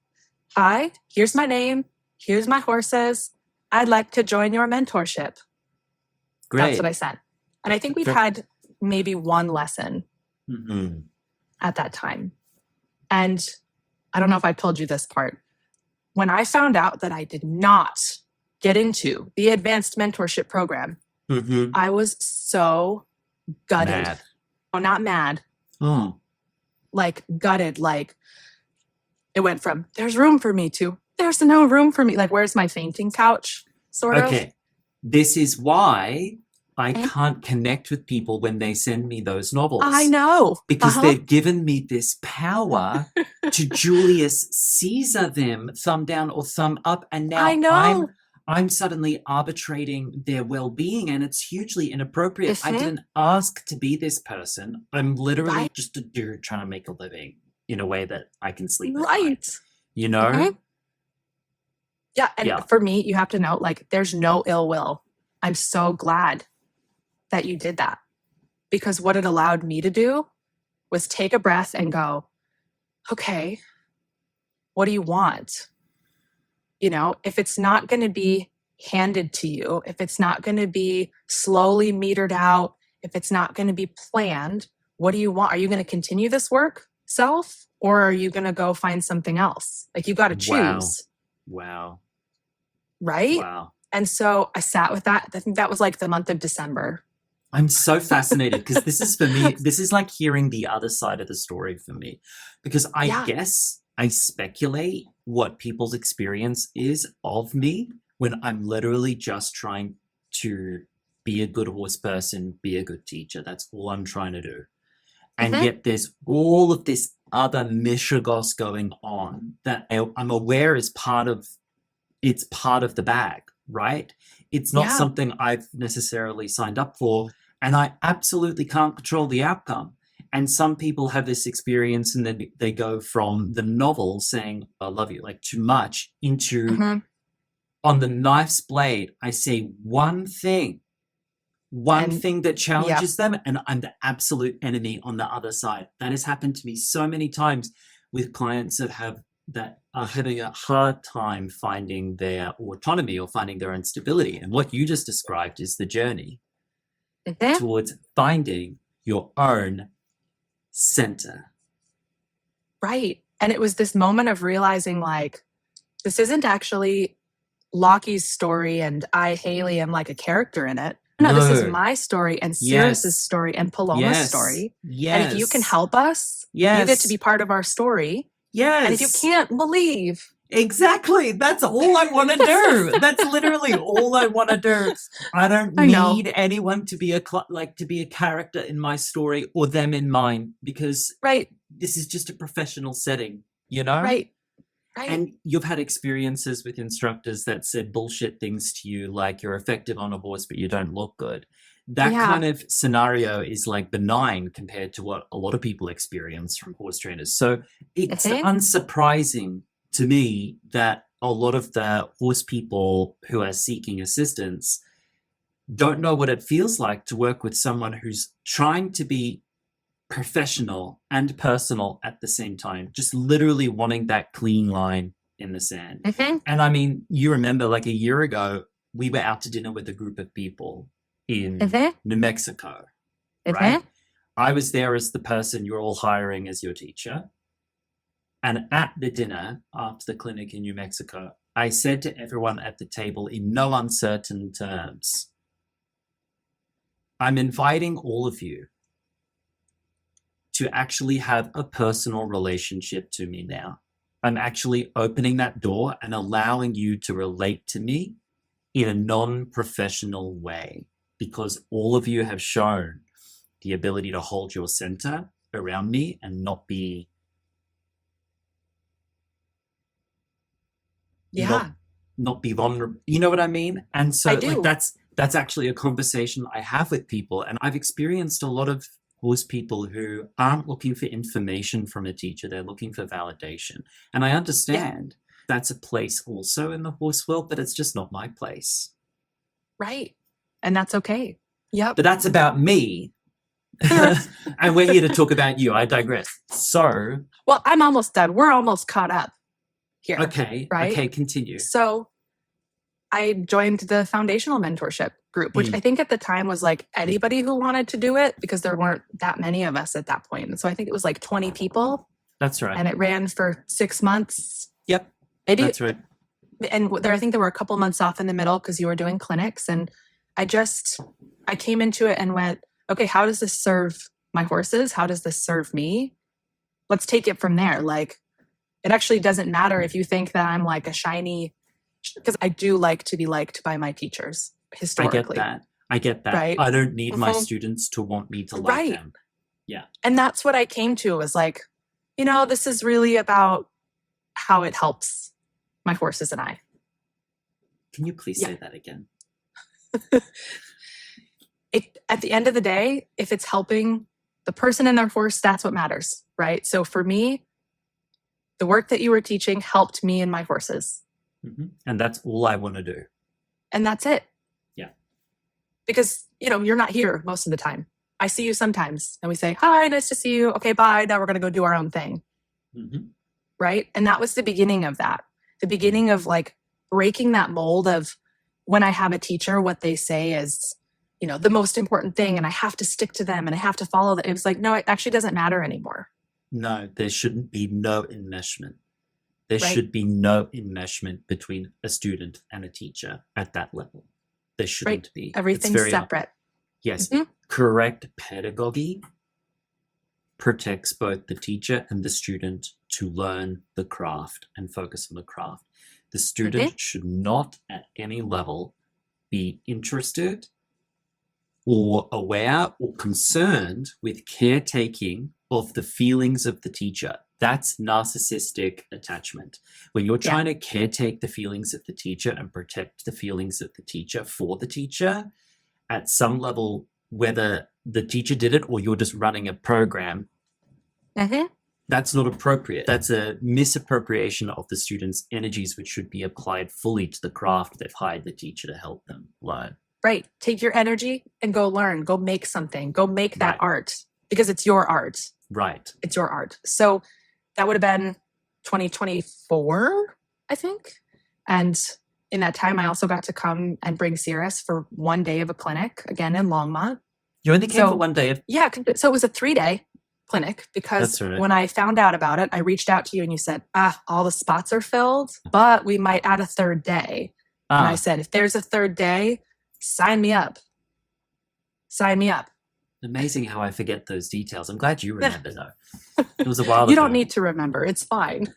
hi, here's my name. Here's my horses. I'd like to join your mentorship. Great. That's what I sent. And I think we'd had maybe one lesson at that time. And I don't know if I told you this part. When I found out that I did not get into the advanced mentorship program, I was so gutted. Mad. Oh, not mad. Oh. Like gutted. Like it went from there's room for me to there's no room for me. Like where's my fainting couch? Sort of. Okay. This is why I can't connect with people when they send me those novels. I know. Because they've given me this power to Julius Caesar them, thumb down or thumb up. And now I know. I'm suddenly arbitrating their well-being and it's hugely inappropriate. I didn't ask to be this person. I'm literally just a dude trying to make a living in a way that I can sleep at night. You know? Yeah. And for me, you have to know, like, there's no ill will. I'm so glad that you did that because what it allowed me to do was take a breath and go, okay, what do you want? You know, if it's not going to be handed to you, if it's not going to be slowly metered out, if it's not going to be planned, what do you want? Are you going to continue this work self, or are you going to go find something else? Like, you got to choose. Wow. Right? Wow. And so I sat with that. I think that was like the month of December. I'm so fascinated because this is, for me, this is like hearing the other side of the story for me. Because I guess I speculate what people's experience is of me when I'm literally just trying to be a good horse person, be a good teacher. That's all I'm trying to do. And yet there's all of this other mishagos going on that I'm aware is part of the bag, right? It's not something I've necessarily signed up for, and I absolutely can't control the outcome. And some people have this experience and then they go from the novel saying, I love you, like too much, into on the knife's blade, I say one thing that challenges them, and I'm the absolute enemy on the other side. That has happened to me so many times with clients that are having a hard time finding their autonomy or finding their own stability. And what you just described is the journey towards finding your own center. Right. And it was this moment of realizing, like, this isn't actually Lockie's story and I, Hayley, am like a character in it. No, this is my story and Cirrus's story and Paloma's story. And if you can help us, you get to be part of our story. And if you can't, we'll leave. Exactly. That's all I want to do. That's literally all I want to do. I don't need anyone to be a character in my story or them in mine, because this is just a professional setting, you know? Right. And you've had experiences with instructors that said bullshit things to you, like you're effective on a horse, but you don't look good. That kind of scenario is like benign compared to what a lot of people experience from horse trainers. So it's unsurprising to me that a lot of the horse people who are seeking assistance don't know what it feels like to work with someone who's trying to be professional and personal at the same time, just literally wanting that clean line in the sand. And I mean, you remember like a year ago, we were out to dinner with a group of people in New Mexico, right? I was there as the person you're all hiring as your teacher. And at the dinner after the clinic in New Mexico, I said to everyone at the table in no uncertain terms, I'm inviting all of you to actually have a personal relationship to me now. I'm actually opening that door and allowing you to relate to me in a non-professional way, because all of you have shown the ability to hold your center around me and not be not be vulnerable. You know what I mean? And so like that's actually a conversation I have with people. And I've experienced a lot of horse people who aren't looking for information from a teacher, they're looking for validation. And I understand that's a place also in the horse world, but it's just not my place. Right. And that's okay. Yep. But that's about me. And we're here to talk about you. I digress. So. Well, I'm almost done. We're almost caught up here. Okay. Right. Okay. Continue. So I joined the foundational mentorship group, which I think at the time was like anybody who wanted to do it, because there weren't that many of us at that point. And so I think it was like 20 people. That's right. And it ran for 6 months. Yep. That's right. And I think there were a couple months off in the middle because you were doing clinics. And I came into it and went, okay, how does this serve my horses? How does this serve me? Let's take it from there. Like, it actually doesn't matter if you think that I'm like a shiny, because I do like to be liked by my teachers historically. I get that. Right? I don't need my students to want me to like them. Yeah. And that's what I came to, was like, this is really about how it helps my horses and I. Can you please say that again? At the end of the day, if it's helping the person and their horse, that's what matters, right? So for me, the work that you were teaching helped me and my horses. Mm-hmm. And that's all I want to do. And that's it. Yeah. Because, you're not here most of the time. I see you sometimes and we say, hi, nice to see you. Okay, bye. Now we're going to go do our own thing. Mm-hmm. Right? And that was the beginning of that. The beginning of like breaking that mold of when I have a teacher, what they say is, the most important thing and I have to stick to them and I have to follow that. It was like, no, it actually doesn't matter anymore. No, there shouldn't be no enmeshment. There Right. should be no enmeshment between a student and a teacher at that level. There shouldn't be. It's Everything's very separate. Yes, Mhm. correct pedagogy protects both the teacher and the student to learn the craft and focus on the craft. The student should not at any level be interested or aware or concerned with caretaking of the feelings of the teacher. That's narcissistic attachment. When you're trying to caretake the feelings of the teacher and protect the feelings of the teacher for the teacher, at some level, whether the teacher did it or you're just running a program, that's not appropriate. That's a misappropriation of the students' energies, which should be applied fully to the craft they've hired the teacher to help them learn. Right. Take your energy and go learn, go make something, go make that art because it's your art. Right. It's your art. So that would have been 2024, I think. And in that time, I also got to come and bring Cirrus for one day of a clinic, again in Longmont. You only came for one day? Yeah. So it was a 3-day clinic because That's right. when I found out about it, I reached out to you and you said, all the spots are filled, but we might add a third day. And I said, if there's a third day, sign me up. Sign me up. Amazing how I forget those details. I'm glad you remember though. It was a while ago. You don't need to remember. It's fine.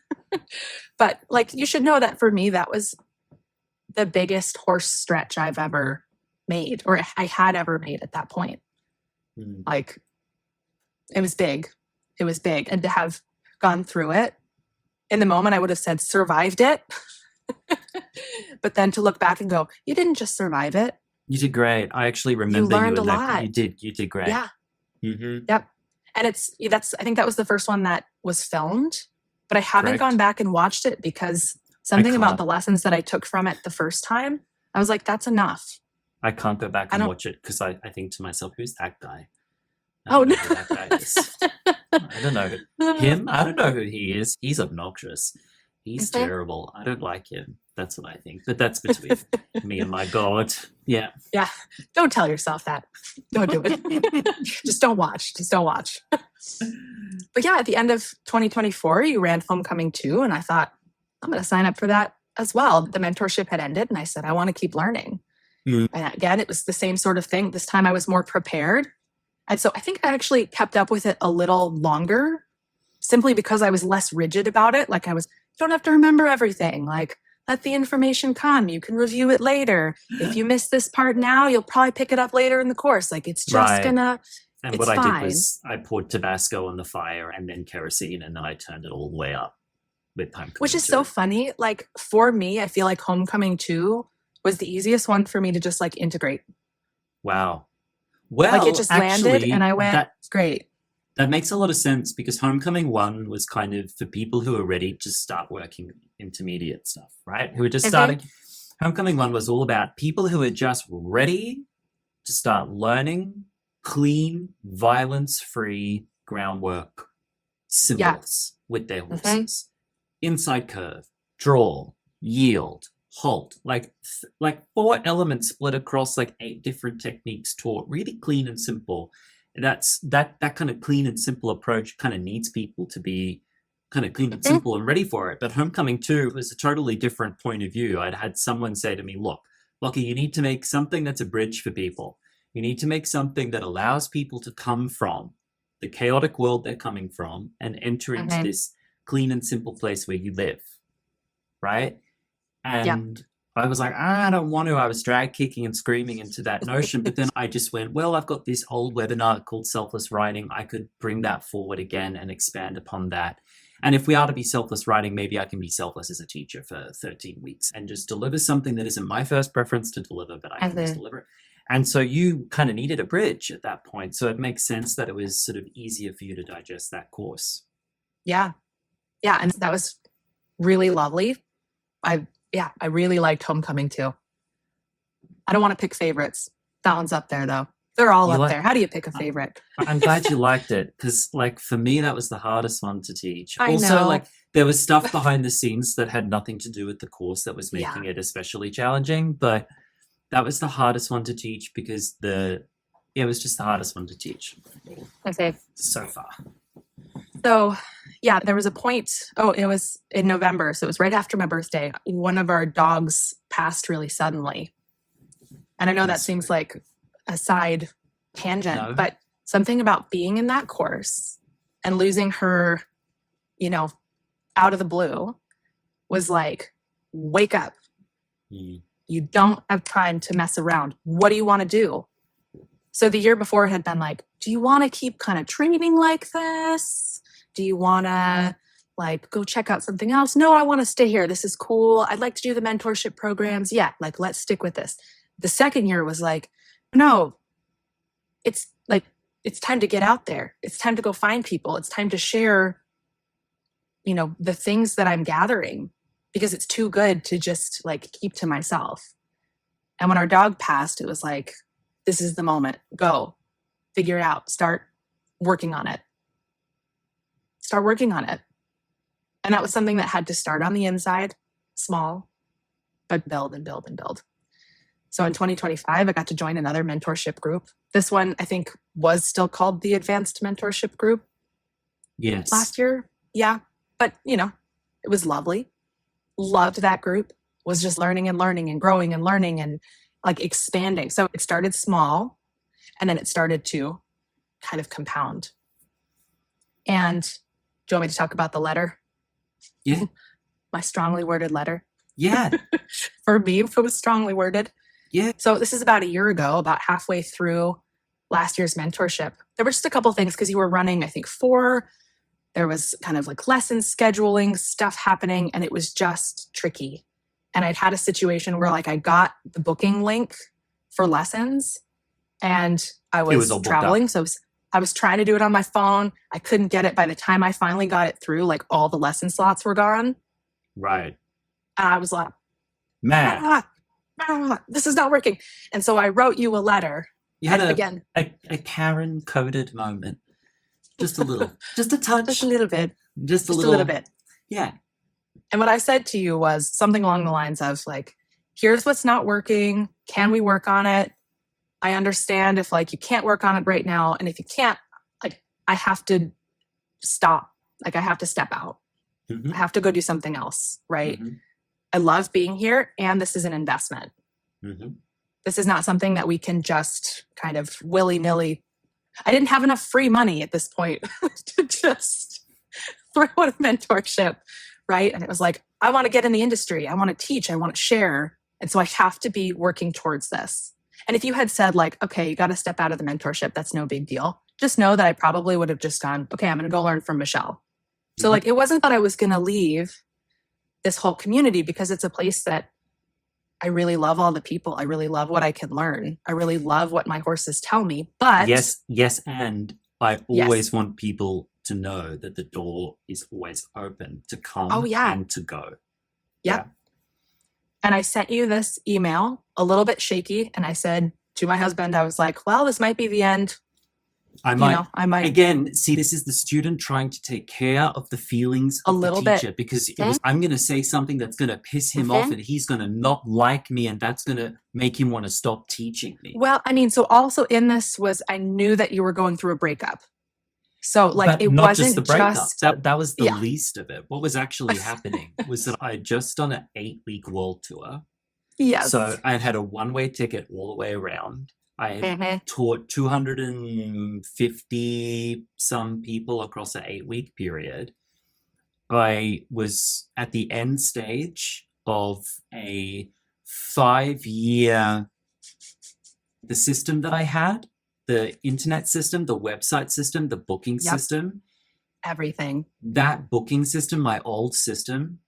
But you should know that for me, that was the biggest horse stretch I've ever made or I had ever made at that point. It was big. It was big. And to have gone through it in the moment, I would have said survived it. But then to look back and go, you didn't just survive it. You did great. I actually remember you learned you a lot. You did great. Yeah. Mm-hmm. Yep. And I think that was the first one that was filmed, but I haven't gone back and watched it because something about the lessons that I took from it the first time, I was like, that's enough. I can't go back and watch it because I think to myself, who's that guy? No. That guy is. I don't know him. I don't know who he is. He's obnoxious. He's terrible. I don't like him. That's what I think. But that's between me and my God. Yeah. Yeah. Don't tell yourself that. Don't do it. Just don't watch. Just don't watch. But yeah, at the end of 2024, you ran Homecoming 2. And I thought, I'm going to sign up for that as well. The mentorship had ended. And I said, I want to keep learning. And again, it was the same sort of thing. This time I was more prepared. And so I think I actually kept up with it a little longer simply because I was less rigid about it. You don't have to remember everything. Let the information come. You can review it later. If you miss this part now, you'll probably pick it up later in the course. It's just gonna, and it's what fine. I did was I poured Tabasco on the fire and then kerosene, and then I turned it all the way up with Homecoming. Which is so funny. For me, I feel like Homecoming 2 was the easiest one for me to just integrate. Wow. Well, it just landed and I went, great. That makes a lot of sense because Homecoming 1 was kind of for people who are ready to start working intermediate stuff, right? Who are just starting. Homecoming 1 was all about people who are just ready to start learning clean, violence-free groundwork symbols with their horses. Inside curve, draw, yield, halt, like 4 elements split across 8 different techniques taught, really clean and simple. That kind of clean and simple approach kind of needs people to be kind of clean and simple and ready for it. But Homecoming 2 was a totally different point of view. I'd had someone say to me, look, Lockie, you need to make something that's a bridge for people. You need to make something that allows people to come from the chaotic world they're coming from and enter into this clean and simple place where you live, right? And I was like, I don't want to. I was drag kicking and screaming into that notion. But then I just went, well, I've got this old webinar called Selfless Writing. I could bring that forward again and expand upon that. And if we are to be selfless writing, maybe I can be selfless as a teacher for 13 weeks and just deliver something that isn't my first preference to deliver, but I can just deliver it. And so you kind of needed a bridge at that point. So it makes sense that it was sort of easier for you to digest that course. Yeah. Yeah. And that was really lovely. I really liked Homecoming 2. I don't want to pick favorites. That one's up there though. They're all up there. How do you pick a favorite? I'm glad you liked it because for me, that was the hardest one to teach. I Also, know. there was stuff behind the scenes that had nothing to do with the course that was making it especially challenging. But That was the hardest one to teach because it was just the hardest one to teach Okay. so far. So, yeah, there was a point. Oh, it was in November. So it was right after my birthday. One of our dogs passed really suddenly. And I know that seems like a side tangent, but something about being in that course and losing her, out of the blue was like, wake up. You don't have time to mess around. What do you want to do? So the year before had been like, do you want to keep kind of training like this? Do you want to go check out something else? No, I want to stay here. This is cool. I'd like to do the mentorship programs. Yeah, let's stick with this. The second year was like, no, it's time to get out there. It's time to go find people. It's time to share, the things that I'm gathering, because it's too good to just keep to myself. And when our dog passed, it was like, this is the moment. Go. Figure it out. Start working on it. And that was something that had to start on the inside, small, but build and build and build. So in 2025, I got to join another mentorship group. This one, I think, was still called the Advanced Mentorship Group. Yes. Last year. Yeah. But, it was lovely. Loved that group. Was just learning and growing and learning and expanding. So it started small and then it started to kind of compound. And do you want me to talk about the letter? Yeah. My strongly worded letter. Yeah. For me, it was strongly worded. Yeah. So this is about a year ago, about halfway through last year's mentorship. There were just a couple things because you were running, I think, 4. There was kind of lesson scheduling stuff happening, and it was just tricky. And I'd had a situation where I got the booking link for lessons and I was traveling. So I was trying to do it on my phone. I couldn't get it. By the time I finally got it through, all the lesson slots were gone. Right. And I was like, man, this is not working. And so I wrote you a letter. You had a Karen coded moment. Just a little, just a touch. Just a little bit. Just a little bit. Yeah. And what I said to you was something along the lines of here's what's not working. Can we work on it? I understand if you can't work on it right now. And if you can't, I have to stop. I have to step out. Mm-hmm. I have to go do something else. Right. Mm-hmm. I love being here. And this is an investment. Mm-hmm. This is not something that we can just kind of willy-nilly. I didn't have enough free money at this point to just throw out a mentorship. Right. And it was I want to get in the industry. I want to teach. I want to share. And so I have to be working towards this. And if you had said okay, you got to step out of the mentorship, that's no big deal. Just know that I probably would have just gone, okay, I'm going to go learn from Michelle. So it wasn't that I was going to leave this whole community, because it's a place that I really love all the people. I really love what I can learn. I really love what my horses tell me. But yes. And I always want people to know that the door is always open to come and to go. Yeah. And I sent you this email a little bit shaky. And I said to my husband, I was like, well, this might be the end. I might. Again, see, this is the student trying to take care of the feelings of the teacher, because I'm going to say something that's going to piss him off and he's going to not like me, and that's going to make him want to stop teaching me. Well, so also in this was, I knew that you were going through a breakup. So but it not wasn't just the breakup. just... That was the least of it. What was actually happening was that I had just done an 8-week world tour. Yes. So I had a one-way ticket all the way around. I taught 250 some people across an 8-week period. I was at the end stage of a 5-year, the system that I had, the internet system, the website system, the booking system. Everything. That booking system, my old system,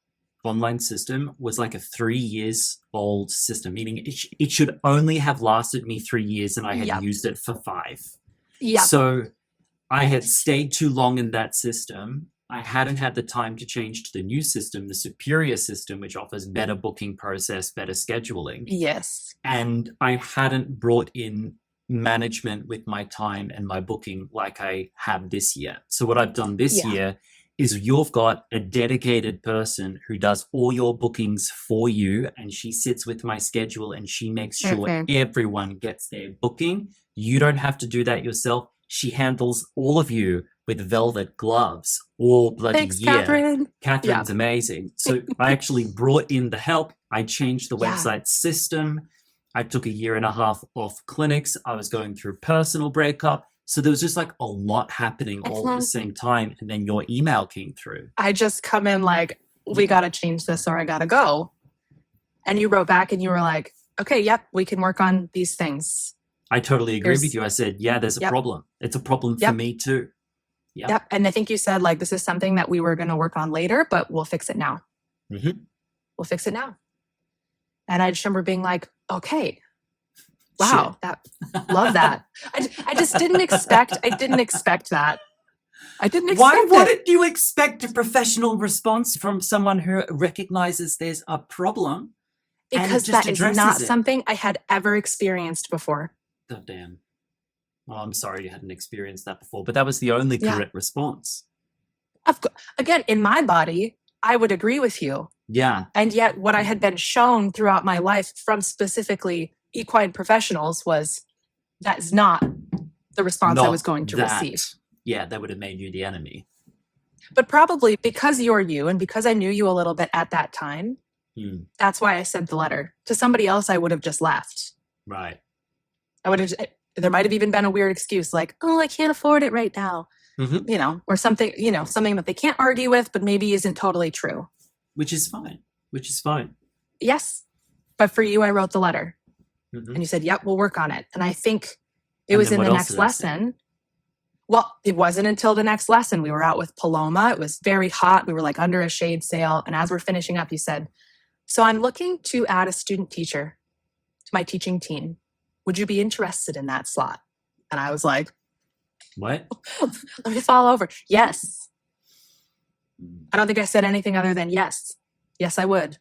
online system, was a 3 years old system, meaning it should only have lasted me 3 years, and I had used it for 5. Yeah. So I had stayed too long in that system. I hadn't had the time to change to the new system, the superior system, which offers better booking process, better scheduling. Yes. And I hadn't brought in management with my time and my booking like I have this year. So what I've done this year is you've got a dedicated person who does all your bookings for you, and she sits with my schedule and she makes sure everyone gets their booking. You don't have to do that yourself. She handles all of you with velvet gloves all bloody Thanks, year. Catherine. Catherine's amazing. So I actually brought in the help. I changed the website system. I took 1.5 years off clinics. I was going through personal breakup. So there was just like a lot happening all at the same time. And then your email came through. I just come in like, we got to change this or I got to go. And you wrote back and you were like, okay, yep, we can work on these things. I totally agree with you. I said, yeah, there's a problem. It's a problem for me too. Yep. And I think you said like, this is something that we were going to work on later, but we'll fix it now. Mm-hmm. We'll fix it now. And I just remember being like, okay, wow, love that. I just didn't expect that. I didn't expect Why wouldn't you expect a professional response from someone who recognizes there's a problem? Because that is not something I had ever experienced before. God damn. Well, I'm sorry you hadn't experienced that before, but that was the only correct response. Again, in my body, I would agree with you. Yeah. And yet what I had been shown throughout my life from specifically equine professionals was that's not the response I was going to receive. Yeah, that would have made you the enemy. But probably because you're you and because I knew you a little bit at that time, that's why I sent the letter. To somebody else, I would have just left. Right. I would have. There might have even been a weird excuse like, oh, I can't afford it right now. Mm-hmm. Or something, something that they can't argue with, but maybe isn't totally true. Which is fine. Yes. But for you, I wrote the letter. Mm-hmm. And you said, yep, we'll work on it. And I think it was in the next lesson. Well, it wasn't until the next lesson. We were out with Paloma. It was very hot. We were like under a shade sail. And as we're finishing up, you said, so I'm looking to add a student teacher to my teaching team. Would you be interested in that slot? And I was like, what? Let me fall over. Yes. I don't think I said anything other than yes. Yes, I would.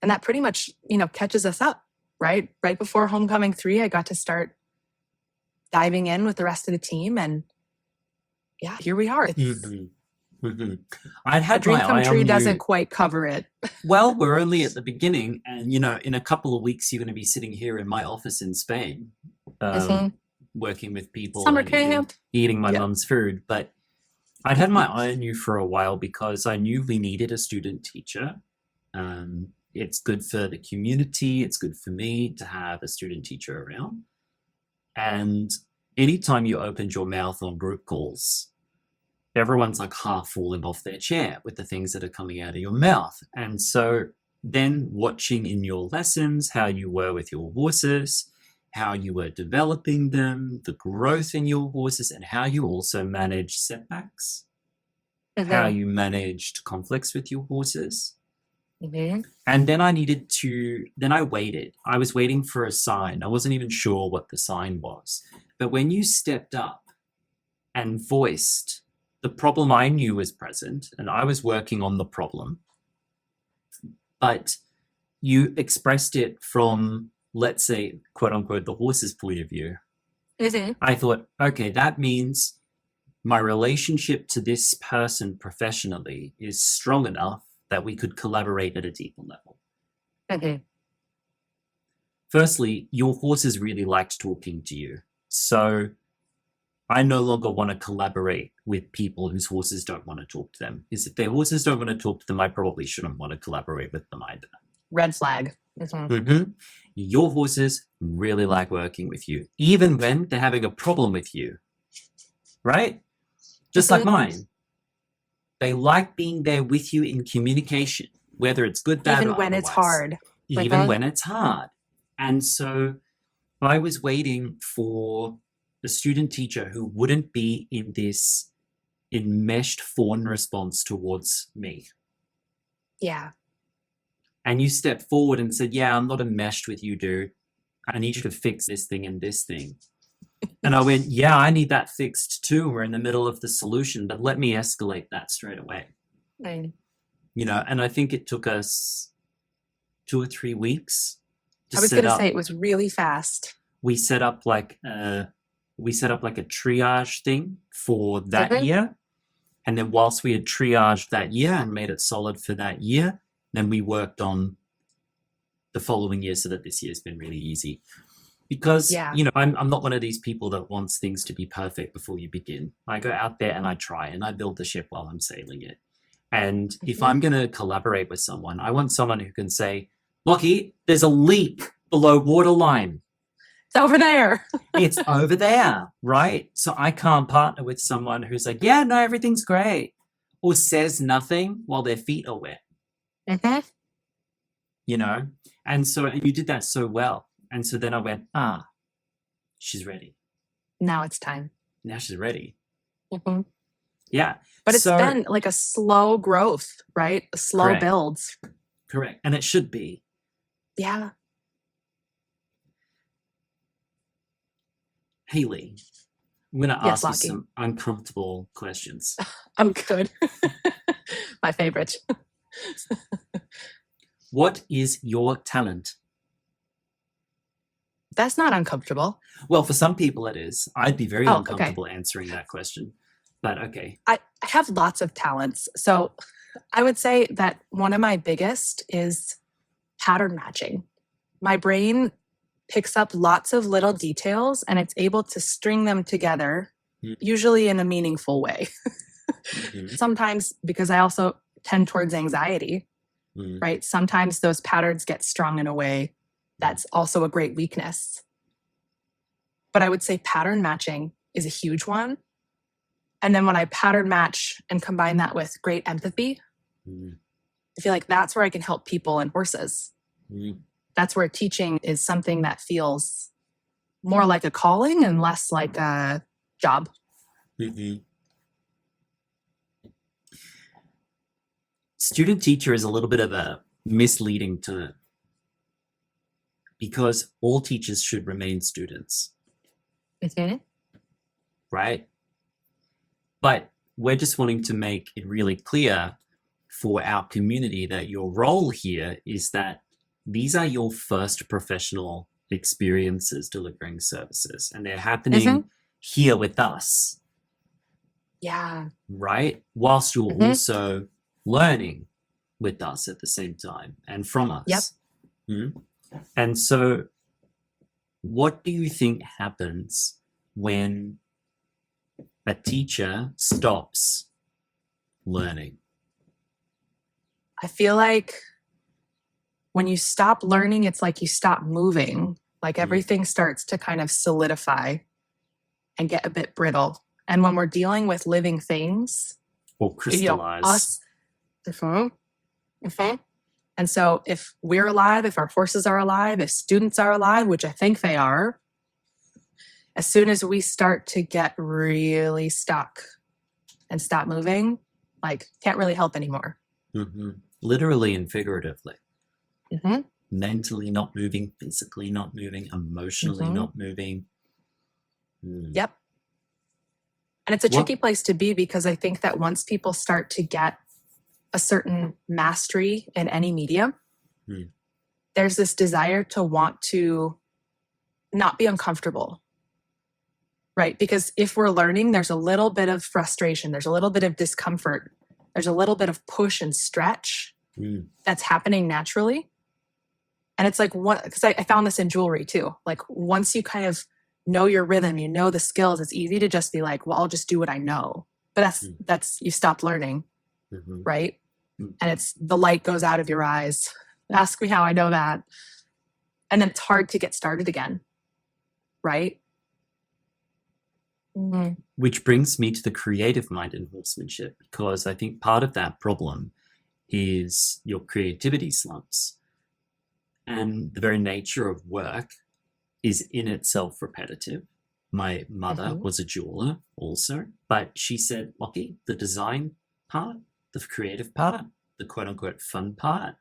And that pretty much, catches us up, right? Right before Homecoming 3, I got to start diving in with the rest of the team. And yeah, here we are. I'd had dream come true doesn't quite cover it. Well, we're only at the beginning. And, in a couple of weeks, you're going to be sitting here in my office in Spain, working with people. Summer camp. Eating my mum's food. But I'd had my eye on you for a while because I knew we needed a student teacher. It's good for the community. It's good for me to have a student teacher around. And anytime you opened your mouth on group calls, everyone's like half falling off their chair with the things that are coming out of your mouth. And so then watching in your lessons how you were with your horses, how you were developing them, the growth in your horses, and how you also managed setbacks, how you managed conflicts with your horses. Mm-hmm. And then I waited. I was waiting for a sign. I wasn't even sure what the sign was. But when you stepped up and voiced the problem I knew was present, and I was working on the problem, but you expressed it from, let's say, quote unquote, the horse's point of view. Mm-hmm. I thought, okay, that means my relationship to this person professionally is strong enough that we could collaborate at a deeper level. Mm-hmm. Firstly, your horses really liked talking to you. So I no longer want to collaborate with people whose horses don't want to talk to them. If their horses don't want to talk to them, I probably shouldn't want to collaborate with them either. Red flag. Mm-hmm. Mm-hmm. Your horses really like working with you, even when they're having a problem with you, right? Just like mine. They like being there with you in communication, whether it's good, bad, even or when otherwise. It's hard. Even when it's hard. And so I was waiting for a student teacher who wouldn't be in this enmeshed fawn response towards me. Yeah. And you stepped forward and said, yeah, I'm not enmeshed with you, dude. I need you to fix this thing and this thing. And I went, yeah, I need that fixed too. We're in the middle of the solution, but let me escalate that straight away. Mm. And I think it took us 2 or 3 weeks. I was going to say it was really fast. We set up like a we set up like a triage thing for that Mhm. year. And then whilst we had triaged that year and made it solid for that year, then we worked on the following year so that this year's been really easy. Because, Yeah. I'm not one of these people that wants things to be perfect before you begin. I go out there and I try and I build the ship while I'm sailing it. And if Mhm. I'm going to collaborate with someone, I want someone who can say, Lockie, there's a leak below waterline. It's over there. It's over there, right? So I can't partner with someone who's like, yeah, no, everything's great, or says nothing while their feet are wet, Mhm. And so you did that so well. And so then I went, she's ready. Now it's time. Now she's ready. Mhm. Yeah. But it's So- been like a slow growth, right? A slow Correct. build. Correct. And it should be. Yeah. Hayley, I'm going to Yes, ask you Lockie. some uncomfortable questions. I'm good. My favorite. What is your talent? That's not uncomfortable. Well, for some people it is. I'd be very Oh, okay. uncomfortable answering that question. But okay. I have lots of talents. So I would say that one of my biggest is pattern matching. My brain picks up lots of little details and it's able to string them together, usually in a meaningful way. Mhm. Sometimes because I also tend towards anxiety, Mhm. right? Sometimes those patterns get strung in a way that's also a great weakness. But I would say pattern matching is a huge one. And then when I pattern match and combine that with great empathy, Mhm. I feel like that's where I can help people and horses. Mhm. That's where teaching is something that feels more like a calling and less like a job. Mhm. Student teacher is a little bit of a misleading term because all teachers should remain students, right? But we're just wanting to make it really clear for our community that your role here is that these are your first professional experiences delivering services, and they're happening here with us, Yeah. right? Whilst you're Mhm. also learning with us at the same time and from us. Yep. Mhm. And so what do you think happens when a teacher stops learning? I feel like when you stop learning, it's like you stop moving. Like everything starts to kind of solidify and get a bit brittle. And when we're dealing with living things, Or crystallize? us. And so if we're alive, if our horses are alive, if students are alive, which I think they are, as soon as we start to get really stuck and stop moving, like can't really help anymore. Mhm. Literally and figuratively. Mhm. Mentally not moving, physically not moving, emotionally Mhm. not moving. Mm. Yep. And it's a What- tricky place to be because I think that once people start to get a certain mastery in any medium, Hmm. there's this desire to want to not be uncomfortable, right? Because if we're learning, there's a little bit of frustration, there's a little bit of discomfort, there's a little bit of push and stretch Mm. that's happening naturally. And it's like, because I found this in jewelry too. Like once you kind of know your rhythm, you know the skills, it's easy to just be like, well, I'll just do what I know. But that's you stop learning, Mhm. right? Mm. And it's the light goes out of your eyes. Ask me how I know that. And then it's hard to get started again, right? Mhm. Which brings me to the creative mind in horsemanship, because I think part of that problem is your creativity slumps. And the very nature of work is in itself repetitive. My mother Mhm. was a jeweler also, but she said, Lockie, the design part, the creative part, the quote unquote fun part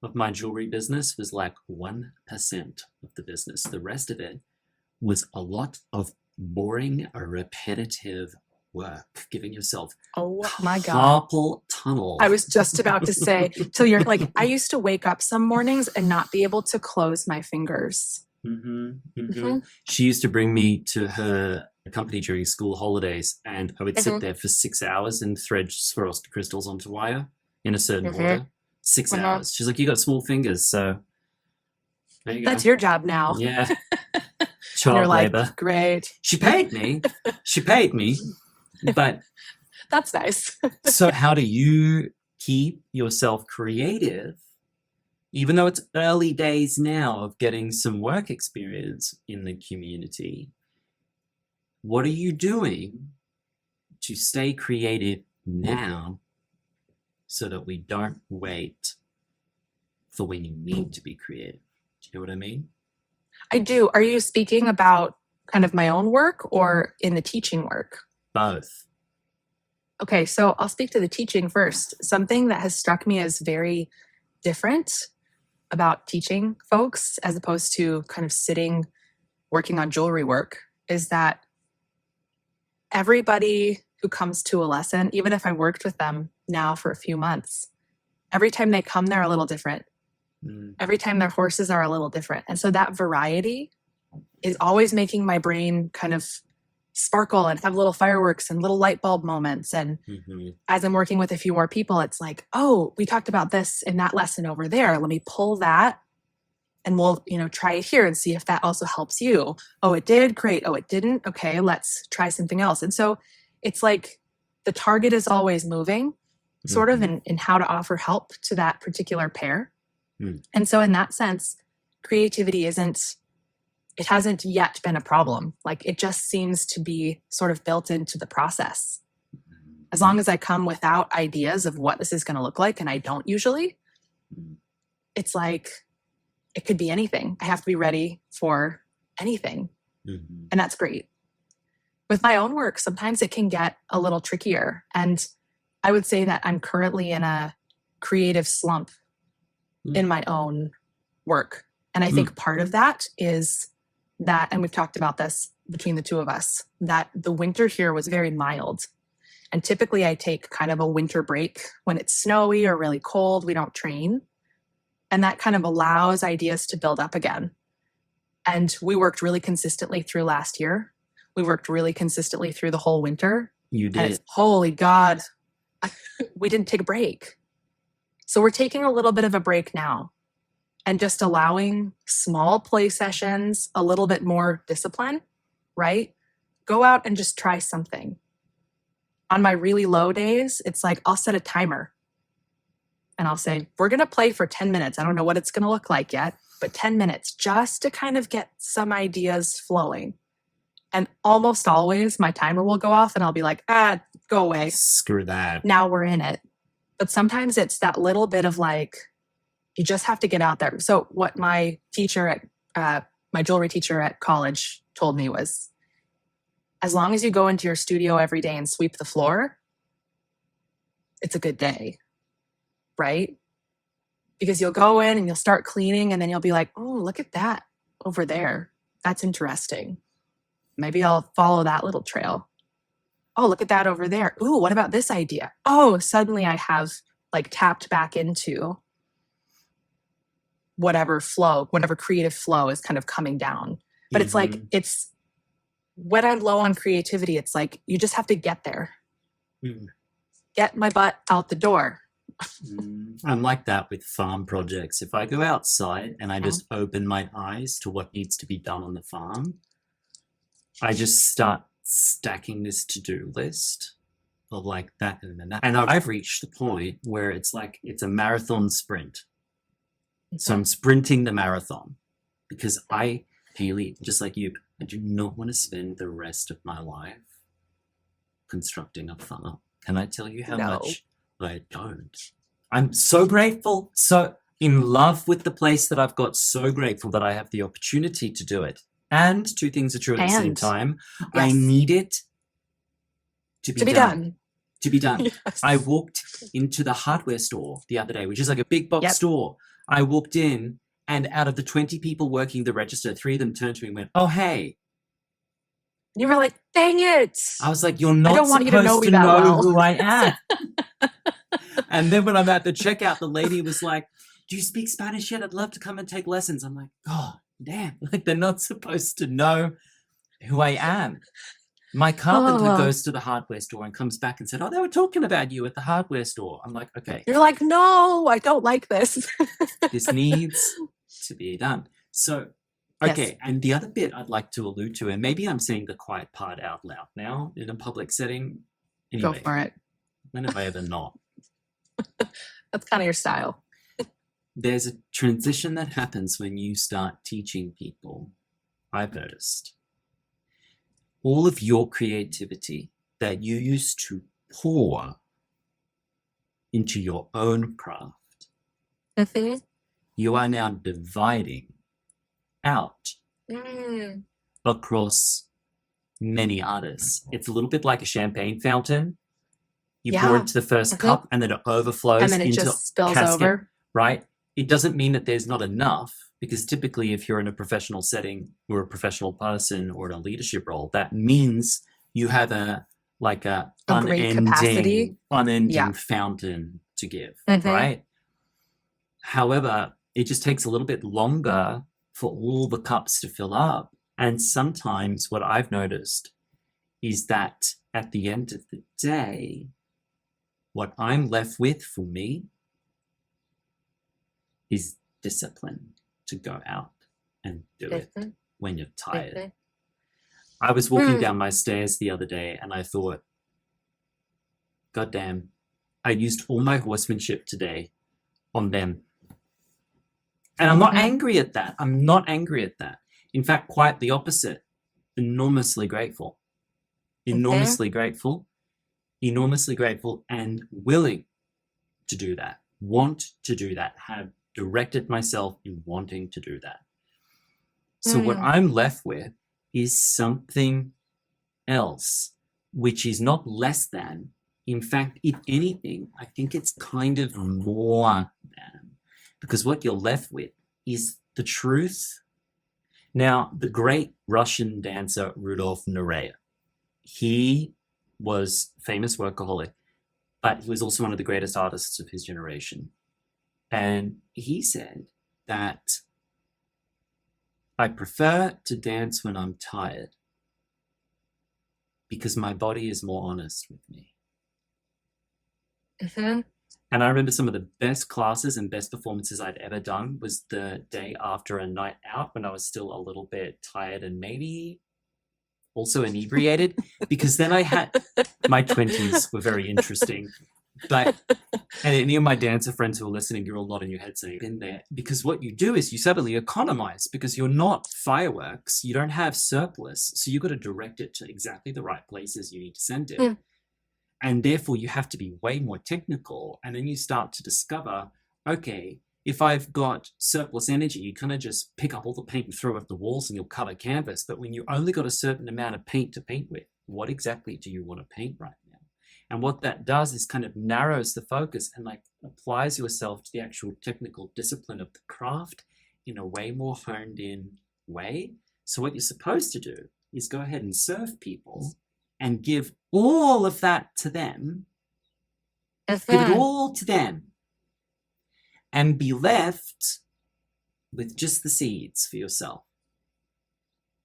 of my jewelry business was like 1% of the business. The rest of it was a lot of boring, repetitive work, giving yourself Oh my God. carpal tunnel. I was just about to say, till you're like, I used to wake up some mornings and not be able to close my fingers. She used to bring me to her company during school holidays, and I would sit there for 6 hours and thread Swarovski crystals onto wire in a certain order. 6 hours. She's like, you got small fingers, so there you go. That's your job now. Yeah. You're Child like, labor. great. She paid me. But That's nice. so how do you keep yourself creative, even though it's early days now of getting some work experience in the community? What are you doing to stay creative now so that we don't wait for when you need to be creative? Do you know what I mean? I do. Are you speaking about kind of my own work or in the teaching work? Both. Okay, so I'll speak to the teaching first. Something that has struck me as very different about teaching folks as opposed to kind of sitting working on jewelry work is that everybody who comes to a lesson, even if I worked with them now for a few months, every time they come, they're a little different. Every time their horses are a little different. And so that variety is always making my brain kind of sparkle and have little fireworks and little light bulb moments. And as I'm working with a few more people, it's like, oh, we talked about this in that lesson over there. Let me pull that and we'll, try it here and see if that also helps you. Oh, it did? Great. Oh, it didn't? Okay, let's try something else. And so it's like the target is always moving sort of in how to offer help to that particular pair. And so in that sense, creativity it hasn't yet been a problem. Like it just seems to be sort of built into the process. As long as I come without ideas of what this is going to look like, and I don't usually, it's like, it could be anything. I have to be ready for anything. And that's great. With my own work, sometimes it can get a little trickier. And I would say that I'm currently in a creative slump in my own work. And I think part of that is that, and we've talked about this between the two of us, that the winter here was very mild. And typically I take kind of a winter break when it's snowy or really cold. We don't train. And that kind of allows ideas to build up again. And we worked really consistently through last year. We worked really consistently through the whole winter. You did. And holy God, we didn't take a break. So we're taking a little bit of a break now and just allowing small play sessions, a little bit more discipline, right? Go out and just try something. On my really low days, it's like I'll set a timer and I'll say, we're going to play for 10 minutes. I don't know what it's going to look like yet, but 10 minutes just to kind of get some ideas flowing. And almost always my timer will go off and I'll be like, go away. Screw that. Now we're in it. But sometimes it's that little bit of like, you just have to get out there. So what my teacher my jewelry teacher at college told me was, as long as you go into your studio every day and sweep the floor, it's a good day, right? Because you'll go in and you'll start cleaning and then you'll be like, oh, look at that over there. That's interesting. Maybe I'll follow that little trail. Oh, look at that over there. Ooh, what about this idea? Oh, suddenly I have like tapped back into whatever creative flow is kind of coming down. But it's like, it's when I'm low on creativity, it's like, you just have to get there. Get my butt out the door. I'm like that with farm projects. If I go outside and I just open my eyes to what needs to be done on the farm, I just start stacking this to-do list of like that and that. And I've reached the point where it's like, it's a marathon sprint. So I'm sprinting the marathon because Hayley, just like you, I do not want to spend the rest of my life constructing a farm. Can I tell you how much I don't? I'm so grateful, so in love with the place that I've got, so grateful that I have the opportunity to do it. And two things are true at the same time. Yes. I need it to be done. To be done. Yes. I walked into the hardware store the other day, which is like a big box store. I walked in, and out of the 20 people working the register, 3 of them turned to me and went, "Oh, hey." You were like, dang it. I was like, you're not supposed to know who I am. And then when I'm at the checkout, the lady was like, "Do you speak Spanish yet? I'd love to come and take lessons." I'm like, "Oh, damn, like they're not supposed to know who I am. My carpenter goes to the hardware store and comes back and said, oh, they were talking about you at the hardware store. I'm like, okay. You're like, no, I don't like this. This needs to be done. So, okay. Yes. And the other bit I'd like to allude to, and maybe I'm saying the quiet part out loud now in a public setting. Anyway, Go for it. when have I ever not? That's kind of your style. There's a transition that happens when you start teaching people, I've noticed. All of your creativity that you used to pour into your own craft, you are now dividing out across many artists. It's a little bit like a champagne fountain. You pour into the first cup and then it overflows and then it into just spills cascade, over. right? It doesn't mean that there's not enough, because typically if you're in a professional setting or a professional person or in a leadership role, that means you have a unending fountain to give, right? However, it just takes a little bit longer for all the cups to fill up. And sometimes what I've noticed is that at the end of the day, what I'm left with for me is discipline to go out and do it when you're tired. I was walking down my stairs the other day and I thought, God damn, I used all my horsemanship today on them. And I'm not angry at that. I'm not angry at that. In fact, quite the opposite. Enormously grateful. Enormously grateful. Enormously grateful and willing to do that. Want to do that. Have directed myself in wanting to do that. So what I'm left with is something else, which is not less than. In fact, if anything, I think it's kind of more than. Because what you're left with is the truth. Now, the great Russian dancer Rudolf Nureyev, he was a famous workaholic, but he was also one of the greatest artists of his generation. And he said that I prefer to dance when I'm tired because my body is more honest with me. And I remember some of the best classes and best performances I'd ever done was the day after a night out when I was still a little bit tired and maybe also inebriated, because then I had my 20s were very interesting. But and any of my dancer friends who are listening, you're all nodding your head saying, "Been there." Because what you do is you suddenly economize, because you're not fireworks, you don't have surplus, so you've got to direct it to exactly the right places you need to send it. And therefore you have to be way more technical. And then you start to discover, okay, if I've got surplus energy, you kind of just pick up all the paint and throw it at the walls and you'll color canvas. But when you only got a certain amount of paint to paint with, what exactly do you want to paint right now? And what that does is kind of narrows the focus and like applies yourself to the actual technical discipline of the craft in a way more honed in way. So what you're supposed to do is go ahead and serve people and give all of that to them, give it all to them, and be left with just the seeds for yourself.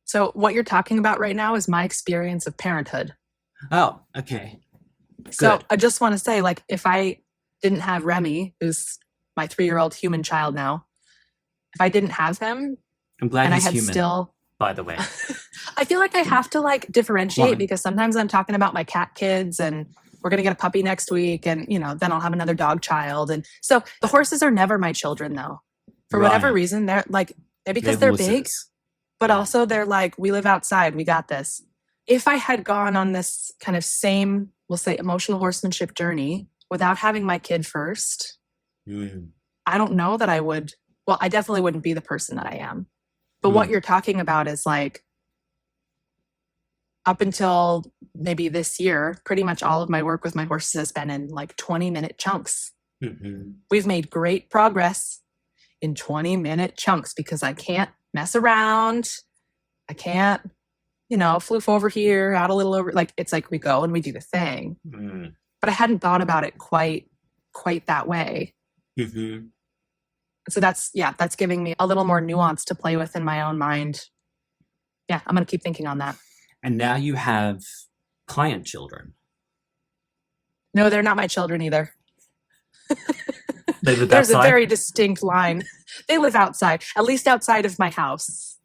So what you're talking about right now is my experience of parenthood. Oh, okay. So Good. I just want to say, like, if I didn't have Remy, who's my 3-year-old human child now, if I didn't have him, I'm glad and I he's had human, still, by the way. I feel like I have to like differentiate Why? because sometimes I'm talking about my cat kids and we're going to get a puppy next week and, you know, then I'll have another dog child. And so the horses are never my children though. For whatever Right. reason, they're like, because they're big, horses. but also they're like, we live outside, we got this. If I had gone on this kind of same, we'll say emotional horsemanship journey without having my kid first, I don't know that I would, well, I definitely wouldn't be the person that I am. But what you're talking about is like, up until maybe this year, pretty much all of my work with my horses has been in like 20-minute chunks. We've made great progress in 20-minute chunks because I can't mess around. I can't, you know, floof over here, out a little over. Like, it's like we go and we do the thing. But I hadn't thought about it quite that way. So that's giving me a little more nuance to play with in my own mind. Yeah, I'm going to keep thinking on that. And now you have client children. No, they're not my children either. They live There's outside? a very distinct line. They live outside, at least outside of my house.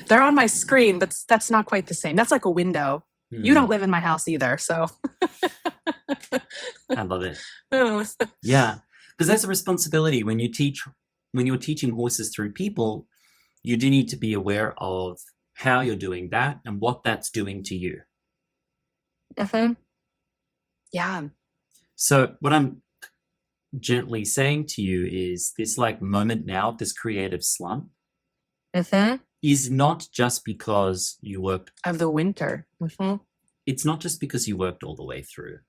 They're on my screen, but that's not quite the same. That's like a window. You don't live in my house either, so. I love it. Yeah, because there's a responsibility when you're teaching horses through people, you do need to be aware of how you're doing that and what that's doing to you. Mm-hmm. Yeah. So what I'm gently saying to you is this like moment now, this creative slump is not just because you worked of the winter. Mm-hmm. It's not just because you worked all the way through.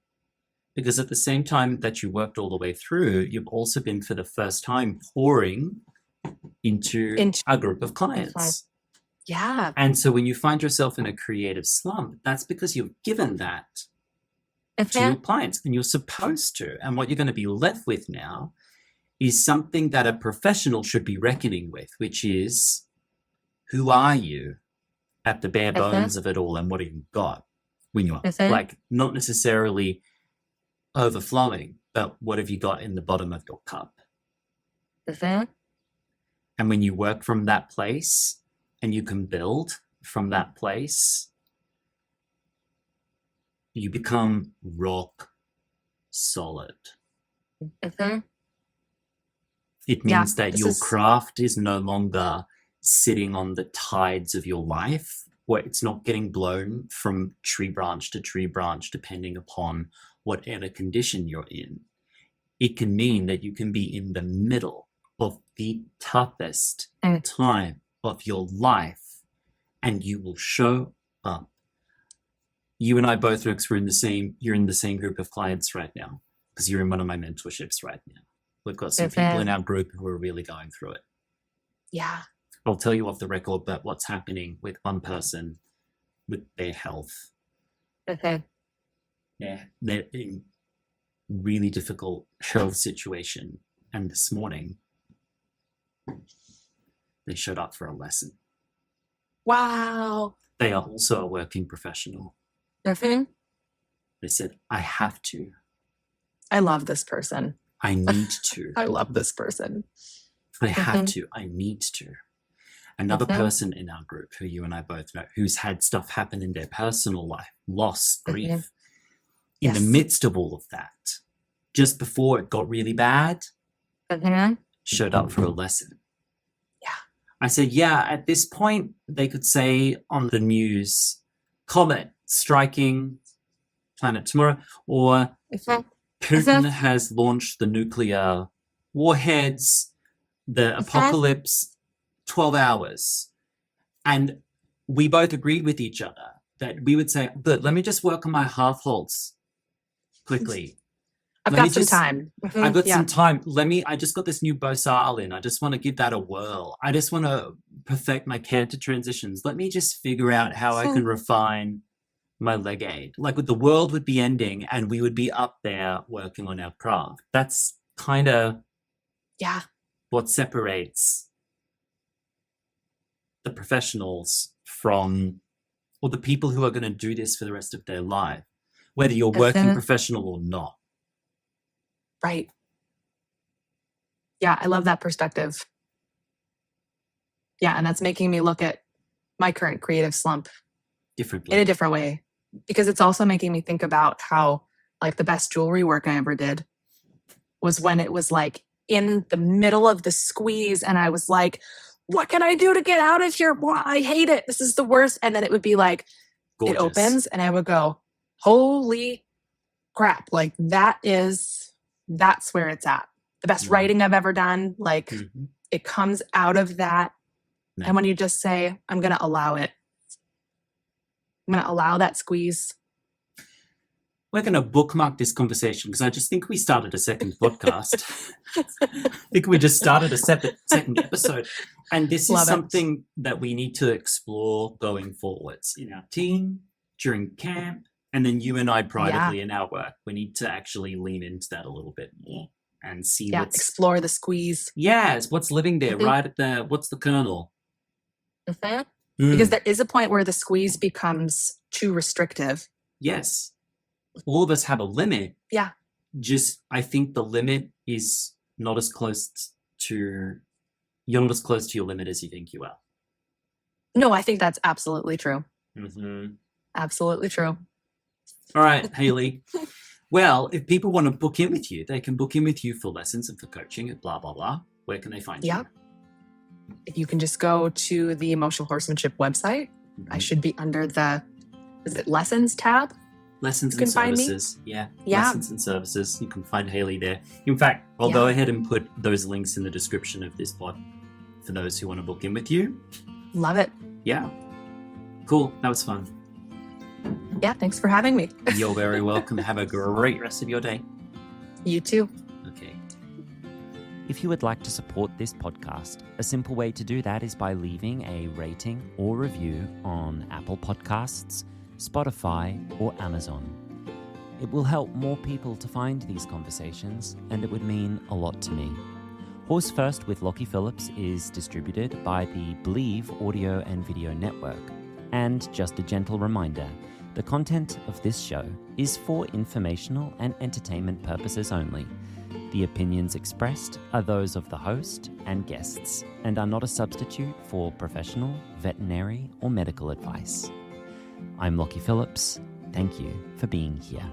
Because at the same time that you worked all the way through, you've also been for the first time pouring into a group of clients. Yeah. And so when you find yourself in a creative slump, that's because you've given that to your clients, and you're supposed to. And what you're going to be left with now is something that a professional should be reckoning with, which is, who are you at the bare bones of it all, and what have you got when you're like not necessarily overflowing, but what have you got in the bottom of your cup? And when you work from that place and you can build from that place, you become rock solid. It means that your craft is no longer sitting on the tides of your life, where it's not getting blown from tree branch to tree branch, depending upon whatever condition you're in. It can mean that you can be in the middle of the toughest time of your life, and you will show up. You and I both, Rex, you're in the same group of clients right now, because you're in one of my mentorships right now. We've got some people in our group who are really going through it. Yeah. I'll tell you off the record about what's happening with one person with their health. Yeah, they're in really difficult health situation. And this morning, they showed up for a lesson. Wow. They are also a working professional. They said, I have to. I love this person. I need to. I love this person. I have to. I need to. Another person in our group who you and I both know, who's had stuff happen in their personal life, loss, grief, in the midst of all of that, just before it got really bad, showed up for a lesson. Yeah. I said, yeah, at this point, they could say on the news, comet striking planet tomorrow, or Putin has launched the nuclear warheads, the apocalypse, 12 hours. And we both agreed with each other that we would say, good, let me just work on my half holds quickly. I've got some time. I've got some time. I just got this new Bosal in. I just want to give that a whirl. I just want to perfect my canter transitions. Let me just figure out how I can refine my leg aid. Like the world would be ending and we would be up there working on our craft. That's kind of what separates the professionals from, or the people who are going to do this for the rest of their life, whether you're working professional or not. Right. Yeah, I love that perspective. Yeah, and that's making me look at my current creative slump differently, in a different way, because it's also making me think about how like the best jewelry work I ever did was when it was like in the middle of the squeeze and I was like, what can I do to get out of here? Well, I hate it. This is the worst. And then it would be like, gorgeous. It opens and I would go, holy crap. Like that's where it's at. The best writing I've ever done. Like it comes out of that. And when you just say, I'm going to allow it. I'm going to allow that squeeze. We're going to bookmark this conversation because I just think we started a second podcast. I think we just started a second episode. And this is something that we need to explore going forwards in our team, during camp, and then you and I privately in our work. We need to actually lean into that a little bit more. and see Yeah, what's explore the squeeze. it's what's living there, Mhm. right at the what's the kernel. Mhm. Mm, Because there is a point where the squeeze becomes too restrictive. yes, all of us have a limit. Yeah. Just I think the limit is not as close to you're not as close to your limit as you think you are. No, I think that's absolutely true. Mm-hmm. Absolutely true. All right, Hayley. Well, if people want to book in with you, they can book in with you for lessons and for coaching at blah, blah, blah. Where can they find Yeah. If you can just go to the Emotional Horsemanship website, you? I should be under the, is it lessons tab? Lessons You and can find me. services. Yeah. Yeah. Lessons and services. You can find Hayley there. In fact, I'll go ahead and put those links in the description of this pod for those who want to book in with you. Love it. Yeah. Cool. That was fun. Yeah, thanks for having me. You're very welcome. Have a great rest of your day. You too. Okay. If you would like to support this podcast, a simple way to do that is by leaving a rating or review on Apple Podcasts, Spotify, or Amazon. It will help more people to find these conversations, and it would mean a lot to me. Horse First with Lockie Phillips is distributed by the Believe Audio and Video Network. And just a gentle reminder, the content of this show is for informational and entertainment purposes only. The opinions expressed are those of the host and guests and are not a substitute for professional, veterinary, or medical advice. I'm Lockie Phillips. Thank you for being here.